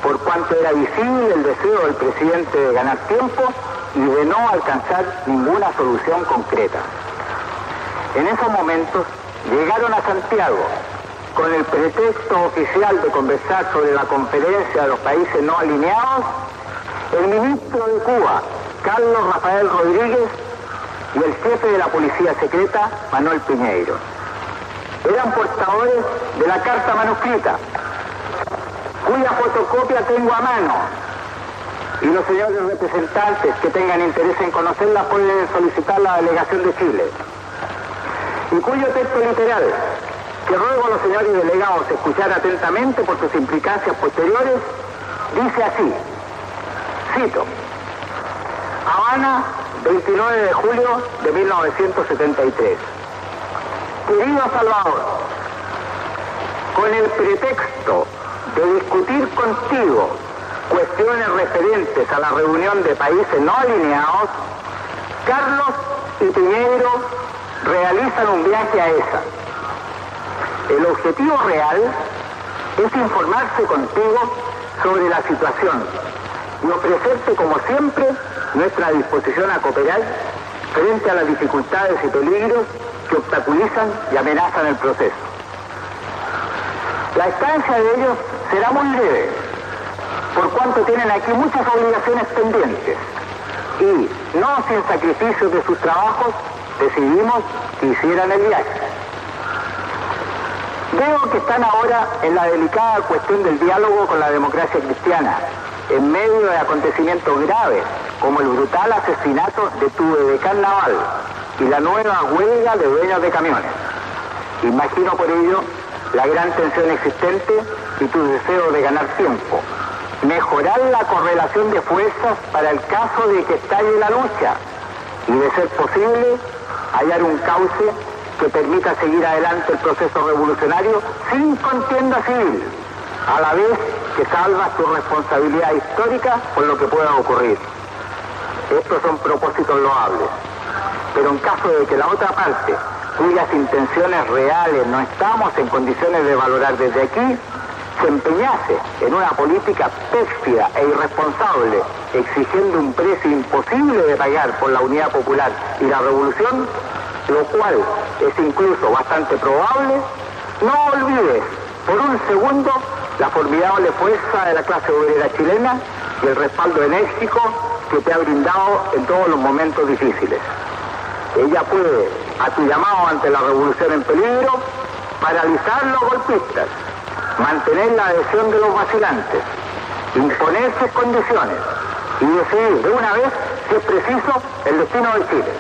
por cuanto era visible el deseo del presidente de ganar tiempo y de no alcanzar ninguna solución concreta. En esos momentos llegaron a Santiago con el pretexto oficial de conversar sobre la conferencia de los países no alineados, el ministro de Cuba, Carlos Rafael Rodríguez, y el jefe de la policía secreta, Manuel Piñeiro. Eran portadores de la carta manuscrita, cuya fotocopia tengo a mano, y los señores representantes que tengan interés en conocerla pueden solicitar la delegación de Chile, y cuyo texto literal, que ruego a los señores delegados escuchar atentamente por sus implicancias posteriores, dice así, cito: Habana, 29 de julio de 1973. Querido Salvador, con el pretexto de discutir contigo cuestiones referentes a la reunión de países no alineados, Carlos y Piñeiro realizan un viaje a esa. El objetivo real es informarse contigo sobre la situación y ofrecerte, como siempre, nuestra disposición a cooperar frente a las dificultades y peligros que obstaculizan y amenazan el proceso. La estancia de ellos será muy breve, por cuanto tienen aquí muchas obligaciones pendientes, y, no sin sacrificio de sus trabajos, decidimos que hicieran el viaje. Veo que están ahora en la delicada cuestión del diálogo con la democracia cristiana, en medio de acontecimientos graves, como el brutal asesinato de tu edecán naval y la nueva huelga de dueños de camiones. Imagino por ello la gran tensión existente y tu deseo de ganar tiempo. Mejorar la correlación de fuerzas para el caso de que estalle la lucha y, de ser posible, hallar un cauce que permita seguir adelante el proceso revolucionario sin contienda civil, a la vez que salvas tu responsabilidad histórica por lo que pueda ocurrir. Estos son propósitos loables, pero en caso de que la otra parte, cuyas intenciones reales no estamos en condiciones de valorar desde aquí, se empeñase en una política pérfida e irresponsable, exigiendo un precio imposible de pagar por la unidad popular y la revolución, lo cual es incluso bastante probable, no olvides por un segundo la formidable fuerza de la clase obrera chilena y el respaldo enérgico que te ha brindado en todos los momentos difíciles. Ella puede, a tu llamado ante la revolución en peligro, paralizar los golpistas, mantener la adhesión de los vacilantes, imponer sus condiciones y decidir de una vez, si es preciso, el destino de Chile.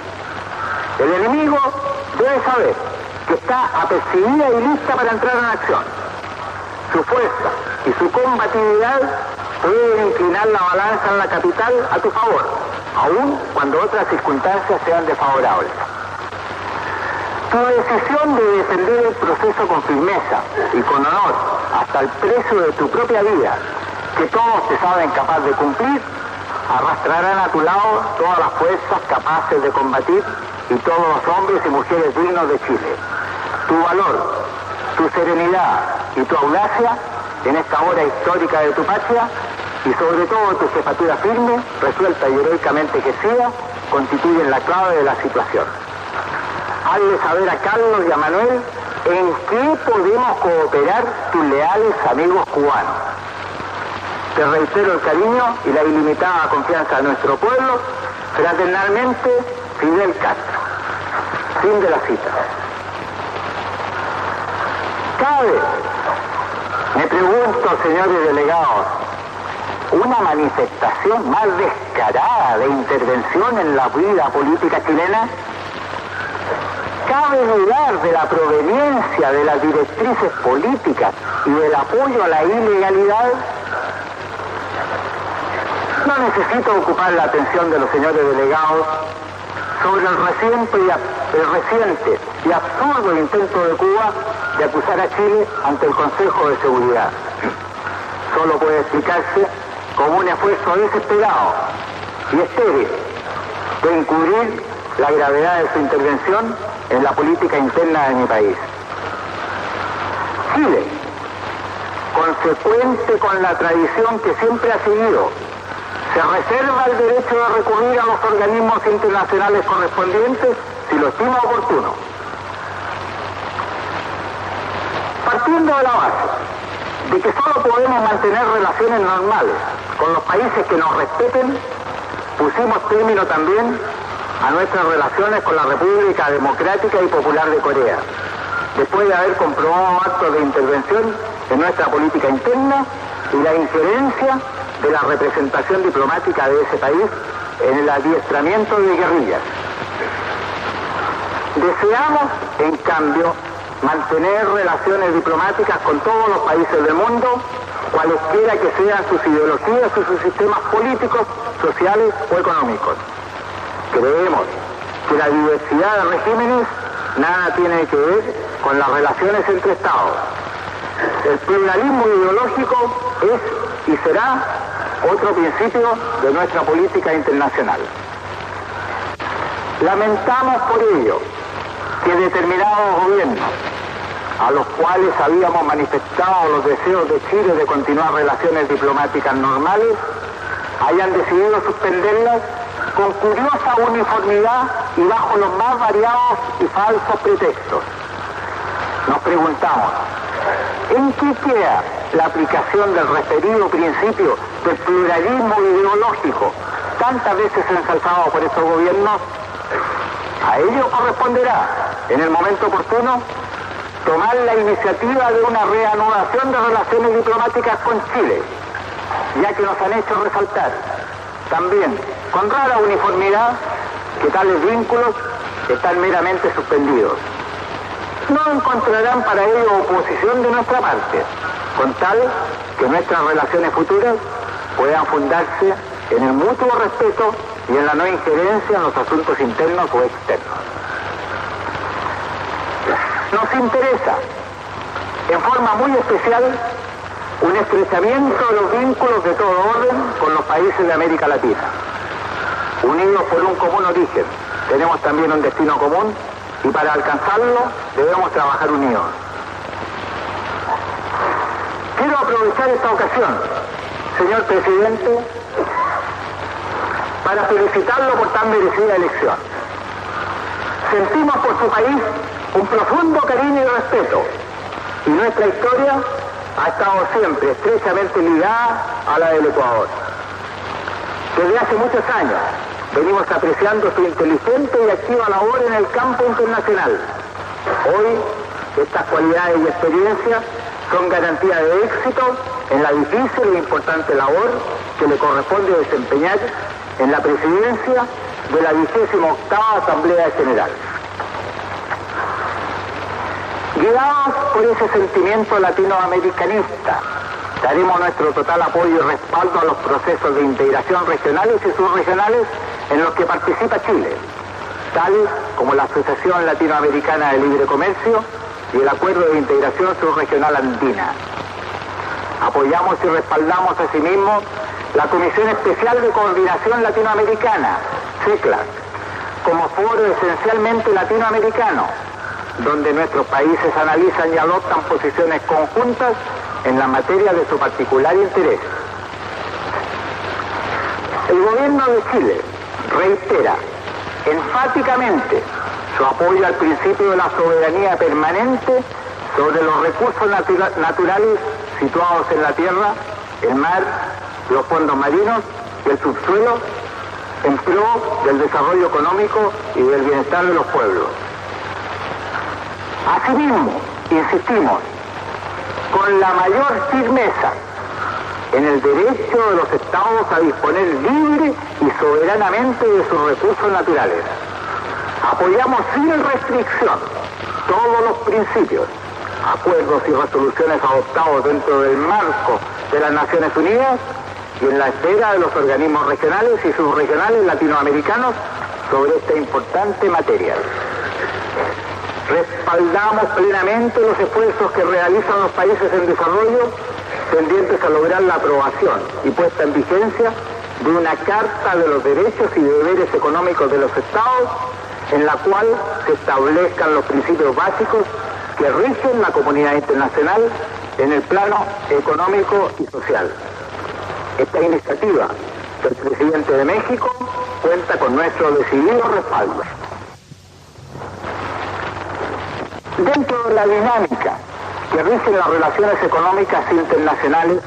El enemigo debe saber que está apercibida y lista para entrar en acción. Su fuerza y su combatividad pueden inclinar la balanza en la capital a tu favor, aun cuando otras circunstancias sean desfavorables. Tu decisión de defender el proceso con firmeza y con honor hasta el precio de tu propia vida, que todos te saben capaz de cumplir, arrastrarán a tu lado todas las fuerzas capaces de combatir y todos los hombres y mujeres dignos de Chile. Tu valor, tu serenidad y tu audacia en esta hora histórica de tu patria, y sobre todo tu jefatura firme, resuelta y heroicamente ejercida, constituyen la clave de la situación. Hazle saber a Carlos y a Manuel en qué podemos cooperar tus leales amigos cubanos. Te reitero el cariño y la ilimitada confianza de nuestro pueblo. Fraternalmente, Fidel Castro. Fin de la cita. ¿Cabe, me pregunto, señores delegados, una manifestación más descarada de intervención en la vida política chilena? ¿Cabe dudar de la proveniencia de las directrices políticas y del apoyo a la ilegalidad? No necesito ocupar la atención de los señores delegados sobre el reciente y absurdo intento de Cuba de acusar a Chile ante el Consejo de Seguridad. Solo puede explicarse como un esfuerzo desesperado y estéril de encubrir la gravedad de su intervención en la política interna de mi país. Chile, consecuente con la tradición que siempre ha seguido, se reserva el derecho de recurrir a los organismos internacionales correspondientes si lo estima oportuno. Partiendo de la base de que solo podemos mantener relaciones normales con los países que nos respeten, pusimos término también a nuestras relaciones con la República Democrática y Popular de Corea, después de haber comprobado actos de intervención en nuestra política interna y la injerencia de la representación diplomática de ese país en el adiestramiento de guerrillas. Deseamos, en cambio, mantener relaciones diplomáticas con todos los países del mundo, cualesquiera que sean sus ideologías y sus sistemas políticos, sociales o económicos. Creemos que la diversidad de regímenes nada tiene que ver con las relaciones entre Estados. El pluralismo ideológico es y será otro principio de nuestra política internacional. Lamentamos por ello que determinados gobiernos, a los cuales habíamos manifestado los deseos de Chile de continuar relaciones diplomáticas normales, hayan decidido suspenderlas con curiosa uniformidad y bajo los más variados y falsos pretextos. Nos preguntamos, ¿en qué queda la aplicación del referido principio del pluralismo ideológico, tantas veces ensalzado por estos gobiernos? A ellos corresponderá, en el momento oportuno, tomar la iniciativa de una reanudación de relaciones diplomáticas con Chile, ya que nos han hecho resaltar también con rara uniformidad que tales vínculos están meramente suspendidos. No encontrarán para ello oposición de nuestra parte, con tal que nuestras relaciones futuras puedan fundarse en el mutuo respeto y en la no injerencia en los asuntos internos o externos. Nos interesa, en forma muy especial, un estrechamiento de los vínculos de todo orden con los países de América Latina. Unidos por un común origen, tenemos también un destino común y para alcanzarlo debemos trabajar unidos. Quiero aprovechar esta ocasión, señor presidente, para felicitarlo por tan merecida elección. Sentimos por su país un profundo cariño y respeto, y nuestra historia ha estado siempre estrechamente ligada a la del Ecuador. Desde hace muchos años venimos apreciando su inteligente y activa labor en el campo internacional. Hoy, estas cualidades y experiencias son garantía de éxito en la difícil e importante labor que le corresponde desempeñar en la presidencia de la 28ª Asamblea General. Guiados por ese sentimiento latinoamericanista, daremos nuestro total apoyo y respaldo a los procesos de integración regionales y subregionales en los que participa Chile, tales como la Asociación Latinoamericana de Libre Comercio y el Acuerdo de Integración Subregional Andina. Apoyamos y respaldamos asimismo la Comisión Especial de Coordinación Latinoamericana, CECLAC, como foro esencialmente latinoamericano, donde nuestros países analizan y adoptan posiciones conjuntas en la materia de su particular interés. El gobierno de Chile reitera enfáticamente su apoyo al principio de la soberanía permanente sobre los recursos naturales situados en la tierra, el mar, los fondos marinos y el subsuelo, en pro del desarrollo económico y del bienestar de los pueblos. Asimismo, insistimos con la mayor firmeza en el derecho de los estados a disponer libre y soberanamente de sus recursos naturales. Apoyamos sin restricción todos los principios, acuerdos y resoluciones adoptados dentro del marco de las Naciones Unidas y en la esfera de los organismos regionales y subregionales latinoamericanos sobre esta importante materia. Respaldamos plenamente los esfuerzos que realizan los países en desarrollo tendientes a lograr la aprobación y puesta en vigencia de una Carta de los Derechos y Deberes Económicos de los Estados, en la cual se establezcan los principios básicos que rigen la comunidad internacional en el plano económico y social. Esta iniciativa del presidente de México cuenta con nuestro decidido respaldo. Dentro de la dinámica que rige las relaciones económicas internacionales,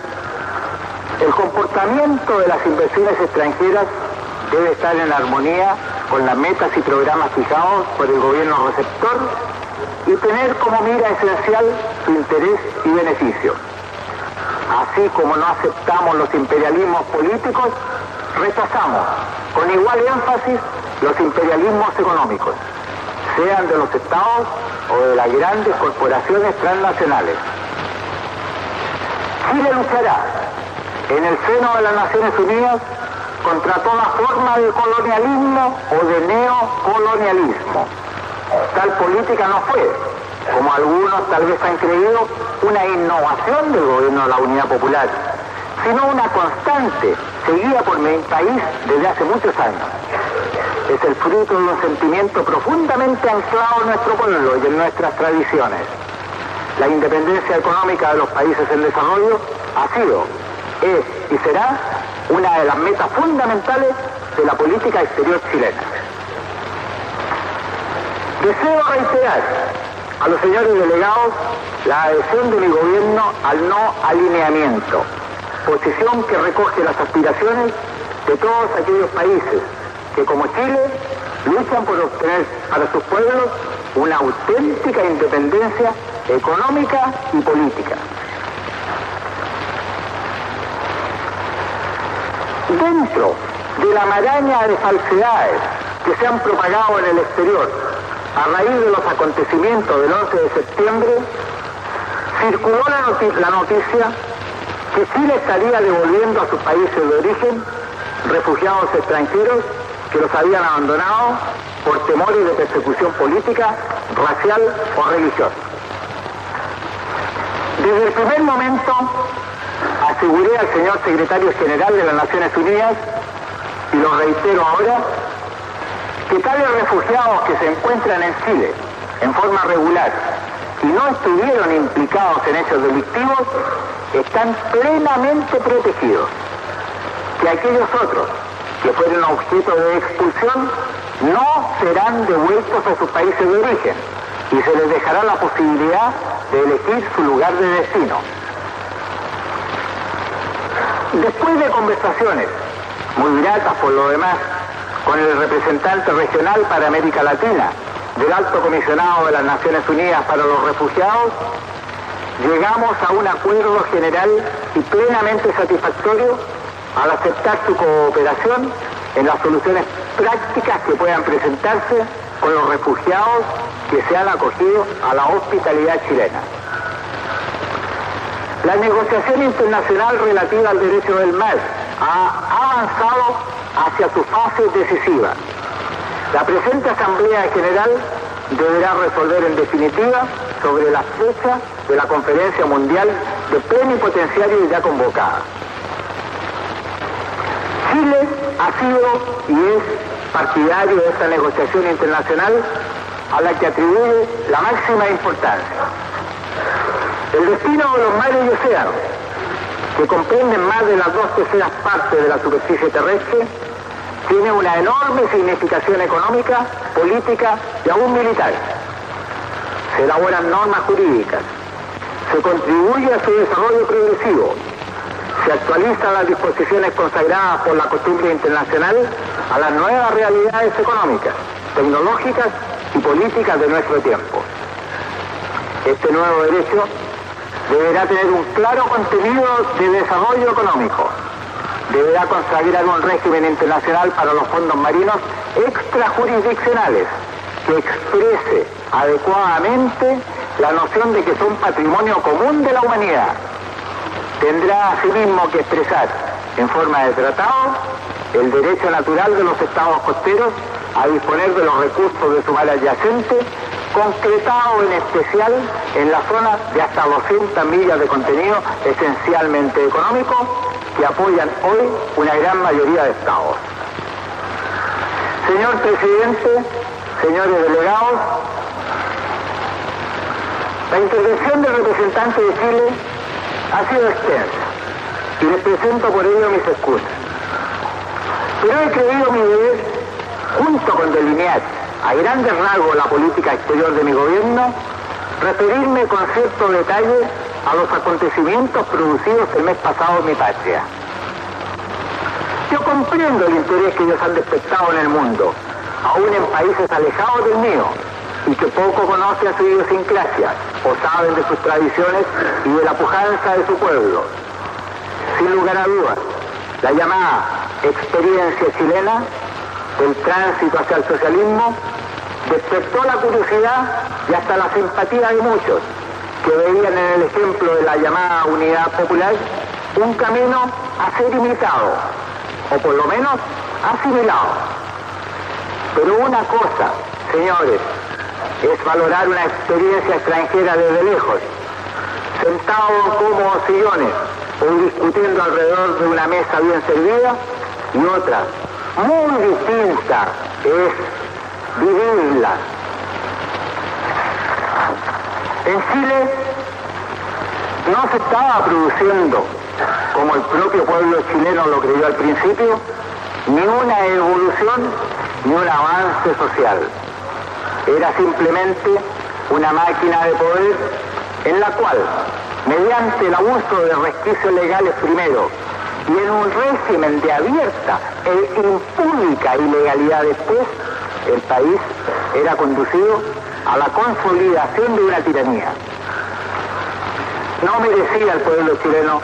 el comportamiento de las inversiones extranjeras debe estar en armonía con las metas y programas fijados por el gobierno receptor y tener como mira esencial su interés y beneficio. Así como no aceptamos los imperialismos políticos, rechazamos con igual énfasis los imperialismos económicos, sean de los estados o de las grandes corporaciones transnacionales. Chile luchará en el seno de las Naciones Unidas contra toda forma de colonialismo o de neocolonialismo. Tal política no fue, como algunos tal vez han creído, una innovación del gobierno de la Unidad Popular, sino una constante seguida por mi país desde hace muchos años. Es el fruto de un sentimiento profundamente anclado en nuestro pueblo y en nuestras tradiciones. La independencia económica de los países en desarrollo ha sido, es y será una de las metas fundamentales de la política exterior chilena. Deseo reiterar a los señores delegados la adhesión de mi gobierno al no alineamiento, posición que recoge las aspiraciones de todos aquellos países que, como Chile, luchan por obtener para sus pueblos una auténtica independencia económica y política. Dentro de la maraña de falsedades que se han propagado en el exterior a raíz de los acontecimientos del 11 de septiembre, circuló la noticia que Chile estaría devolviendo a sus países de origen refugiados extranjeros que los habían abandonado por temores de persecución política, racial o religiosa. Desde el primer momento aseguré al señor secretario general de las Naciones Unidas, y lo reitero ahora, que tales refugiados que se encuentran en Chile en forma regular y no estuvieron implicados en hechos delictivos están plenamente protegidos, que aquellos otros que fueron objeto de expulsión no serán devueltos a sus países de origen y se les dejará la posibilidad de elegir su lugar de destino. Después de conversaciones muy gratas por lo demás con el representante regional para América Latina del Alto Comisionado de las Naciones Unidas para los Refugiados, llegamos a un acuerdo general y plenamente satisfactorio al aceptar su cooperación en las soluciones prácticas que puedan presentarse con los refugiados que se han acogido a la hospitalidad chilena. La negociación internacional relativa al derecho del mar ha avanzado hacia su fase decisiva. La presente Asamblea General deberá resolver en definitiva sobre la fecha de la Conferencia Mundial de Plenipotenciarios ya convocada. Chile ha sido y es partidario de esta negociación internacional a la que atribuye la máxima importancia. El destino de los mares y océanos, que comprenden más de las 2/3 partes de la superficie terrestre, tiene una enorme significación económica, política y aún militar. Se elaboran normas jurídicas, se contribuye a su desarrollo progresivo, se actualizan las disposiciones consagradas por la costumbre internacional a las nuevas realidades económicas, tecnológicas y políticas de nuestro tiempo. Este nuevo derecho deberá tener un claro contenido de desarrollo económico. Deberá consagrar un régimen internacional para los fondos marinos extrajurisdiccionales que exprese adecuadamente la noción de que son patrimonio común de la humanidad. Tendrá asimismo que expresar en forma de tratado el derecho natural de los estados costeros a disponer de los recursos de su mar adyacente, concretado en especial en la zona de hasta 200 millas de contenido esencialmente económico, que apoyan hoy una gran mayoría de estados. Señor presidente, señores delegados, la intervención del representante de Chile ha sido extensa y les presento por ello mis excusas. Pero he creído mi deber, junto con delinear a grandes rasgos la política exterior de mi gobierno, referirme con cierto detalle a los acontecimientos producidos el mes pasado en mi patria. Yo comprendo el interés que ellos han despertado en el mundo, aún en países alejados del mío, y que poco conocen su idiosincrasia, o saben de sus tradiciones y de la pujanza de su pueblo. Sin lugar a dudas, la llamada experiencia chilena del tránsito hacia el socialismo despertó la curiosidad y hasta la simpatía de muchos que veían en el ejemplo de la llamada unidad popular un camino a ser imitado, o por lo menos asimilado. Pero una cosa, señores, es valorar una experiencia extranjera desde lejos, sentado en cómodos sillones o discutiendo alrededor de una mesa bien servida, y otra, muy distinta, es vivirla. En Chile no se estaba produciendo, como el propio pueblo chileno lo creyó al principio, ni una evolución ni un avance social. Era simplemente una máquina de poder en la cual, mediante el abuso de resquicios legales primero y en un régimen de abierta e impúdica ilegalidad después, el país era conducido a la consolidación de una tiranía. No merecía el pueblo chileno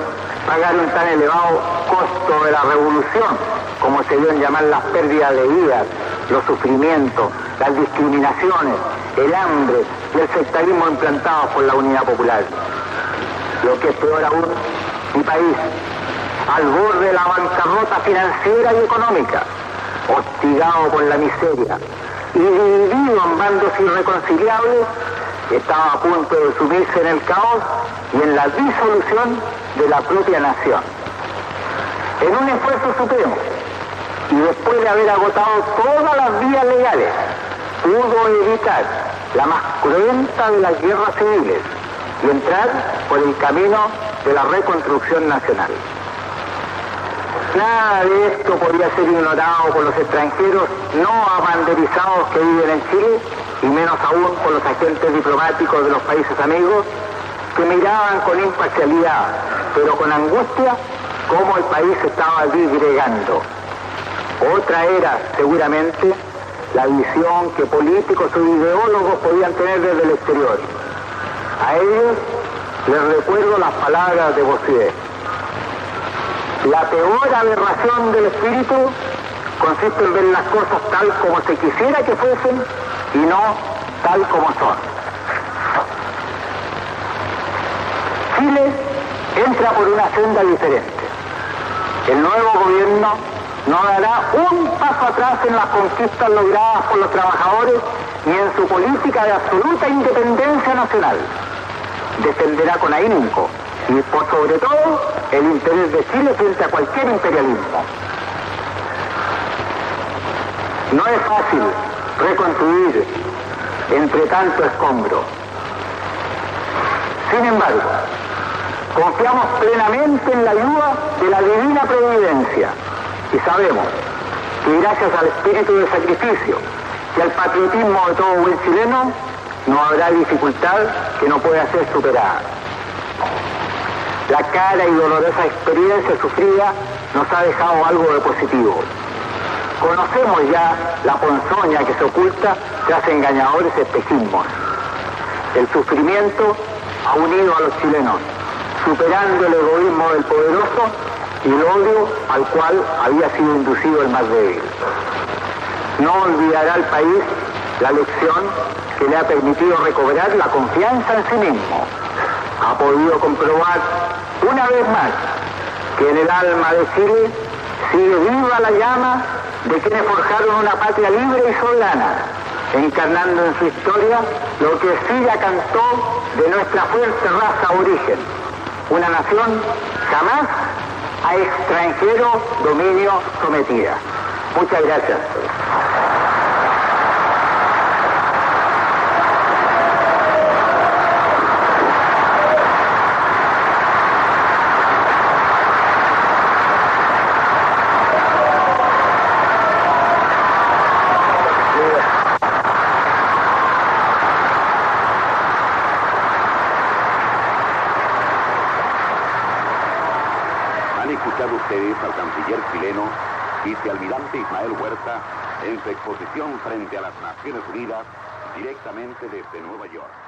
pagar un tan elevado costo de la revolución, como se dio en llamar las pérdidas de vidas, los sufrimientos, las discriminaciones, el hambre y el sectarismo implantados por la Unidad Popular. Lo que es peor aún, mi país, al borde de la bancarrota financiera y económica, hostigado por la miseria y dividido en bandos irreconciliables, estaba a punto de sumirse en el caos y en la disolución de la propia nación. En un esfuerzo supremo, y después de haber agotado todas las vías legales, pudo evitar la más cruenta de las guerras civiles y entrar por el camino de la reconstrucción nacional. Nada de esto podía ser ignorado por los extranjeros no abanderizados que viven en Chile, y menos aún por los agentes diplomáticos de los países amigos, que miraban con imparcialidad, pero con angustia, cómo el país estaba disgregando. Otra era, seguramente, la visión que políticos o ideólogos podían tener desde el exterior. A ellos les recuerdo las palabras de Bossuet. La peor aberración del espíritu consiste en ver las cosas tal como se quisiera que fuesen y no tal como son. Chile entra por una senda diferente. El nuevo gobierno no dará un paso atrás en las conquistas logradas por los trabajadores ni en su política de absoluta independencia nacional. Defenderá con ahínco y por sobre todo el interés de Chile frente a cualquier imperialismo. No es fácil reconstruir entre tanto escombro. Sin embargo, confiamos plenamente en la ayuda de la divina providencia y sabemos que gracias al espíritu de sacrificio y al patriotismo de todo buen chileno no habrá dificultad que no pueda ser superada. La cara y dolorosa experiencia sufrida nos ha dejado algo de positivo. Conocemos ya la ponzoña que se oculta tras engañadores espejismos. El sufrimiento ha unido a los chilenos, superando el egoísmo del poderoso y el odio al cual había sido inducido el más débil. No olvidará el país la lección que le ha permitido recobrar la confianza en sí mismo. Ha podido comprobar una vez más que en el alma de Chile sigue viva la llama de quienes forjaron una patria libre y soberana, encarnando en su historia lo que Silla cantó de nuestra fuerte raza origen, una nación jamás a extranjero dominio sometida. Muchas gracias. Han escuchado ustedes al canciller chileno, vicealmirante Ismael Huerta, en su exposición frente a las Naciones Unidas, directamente desde Nueva York.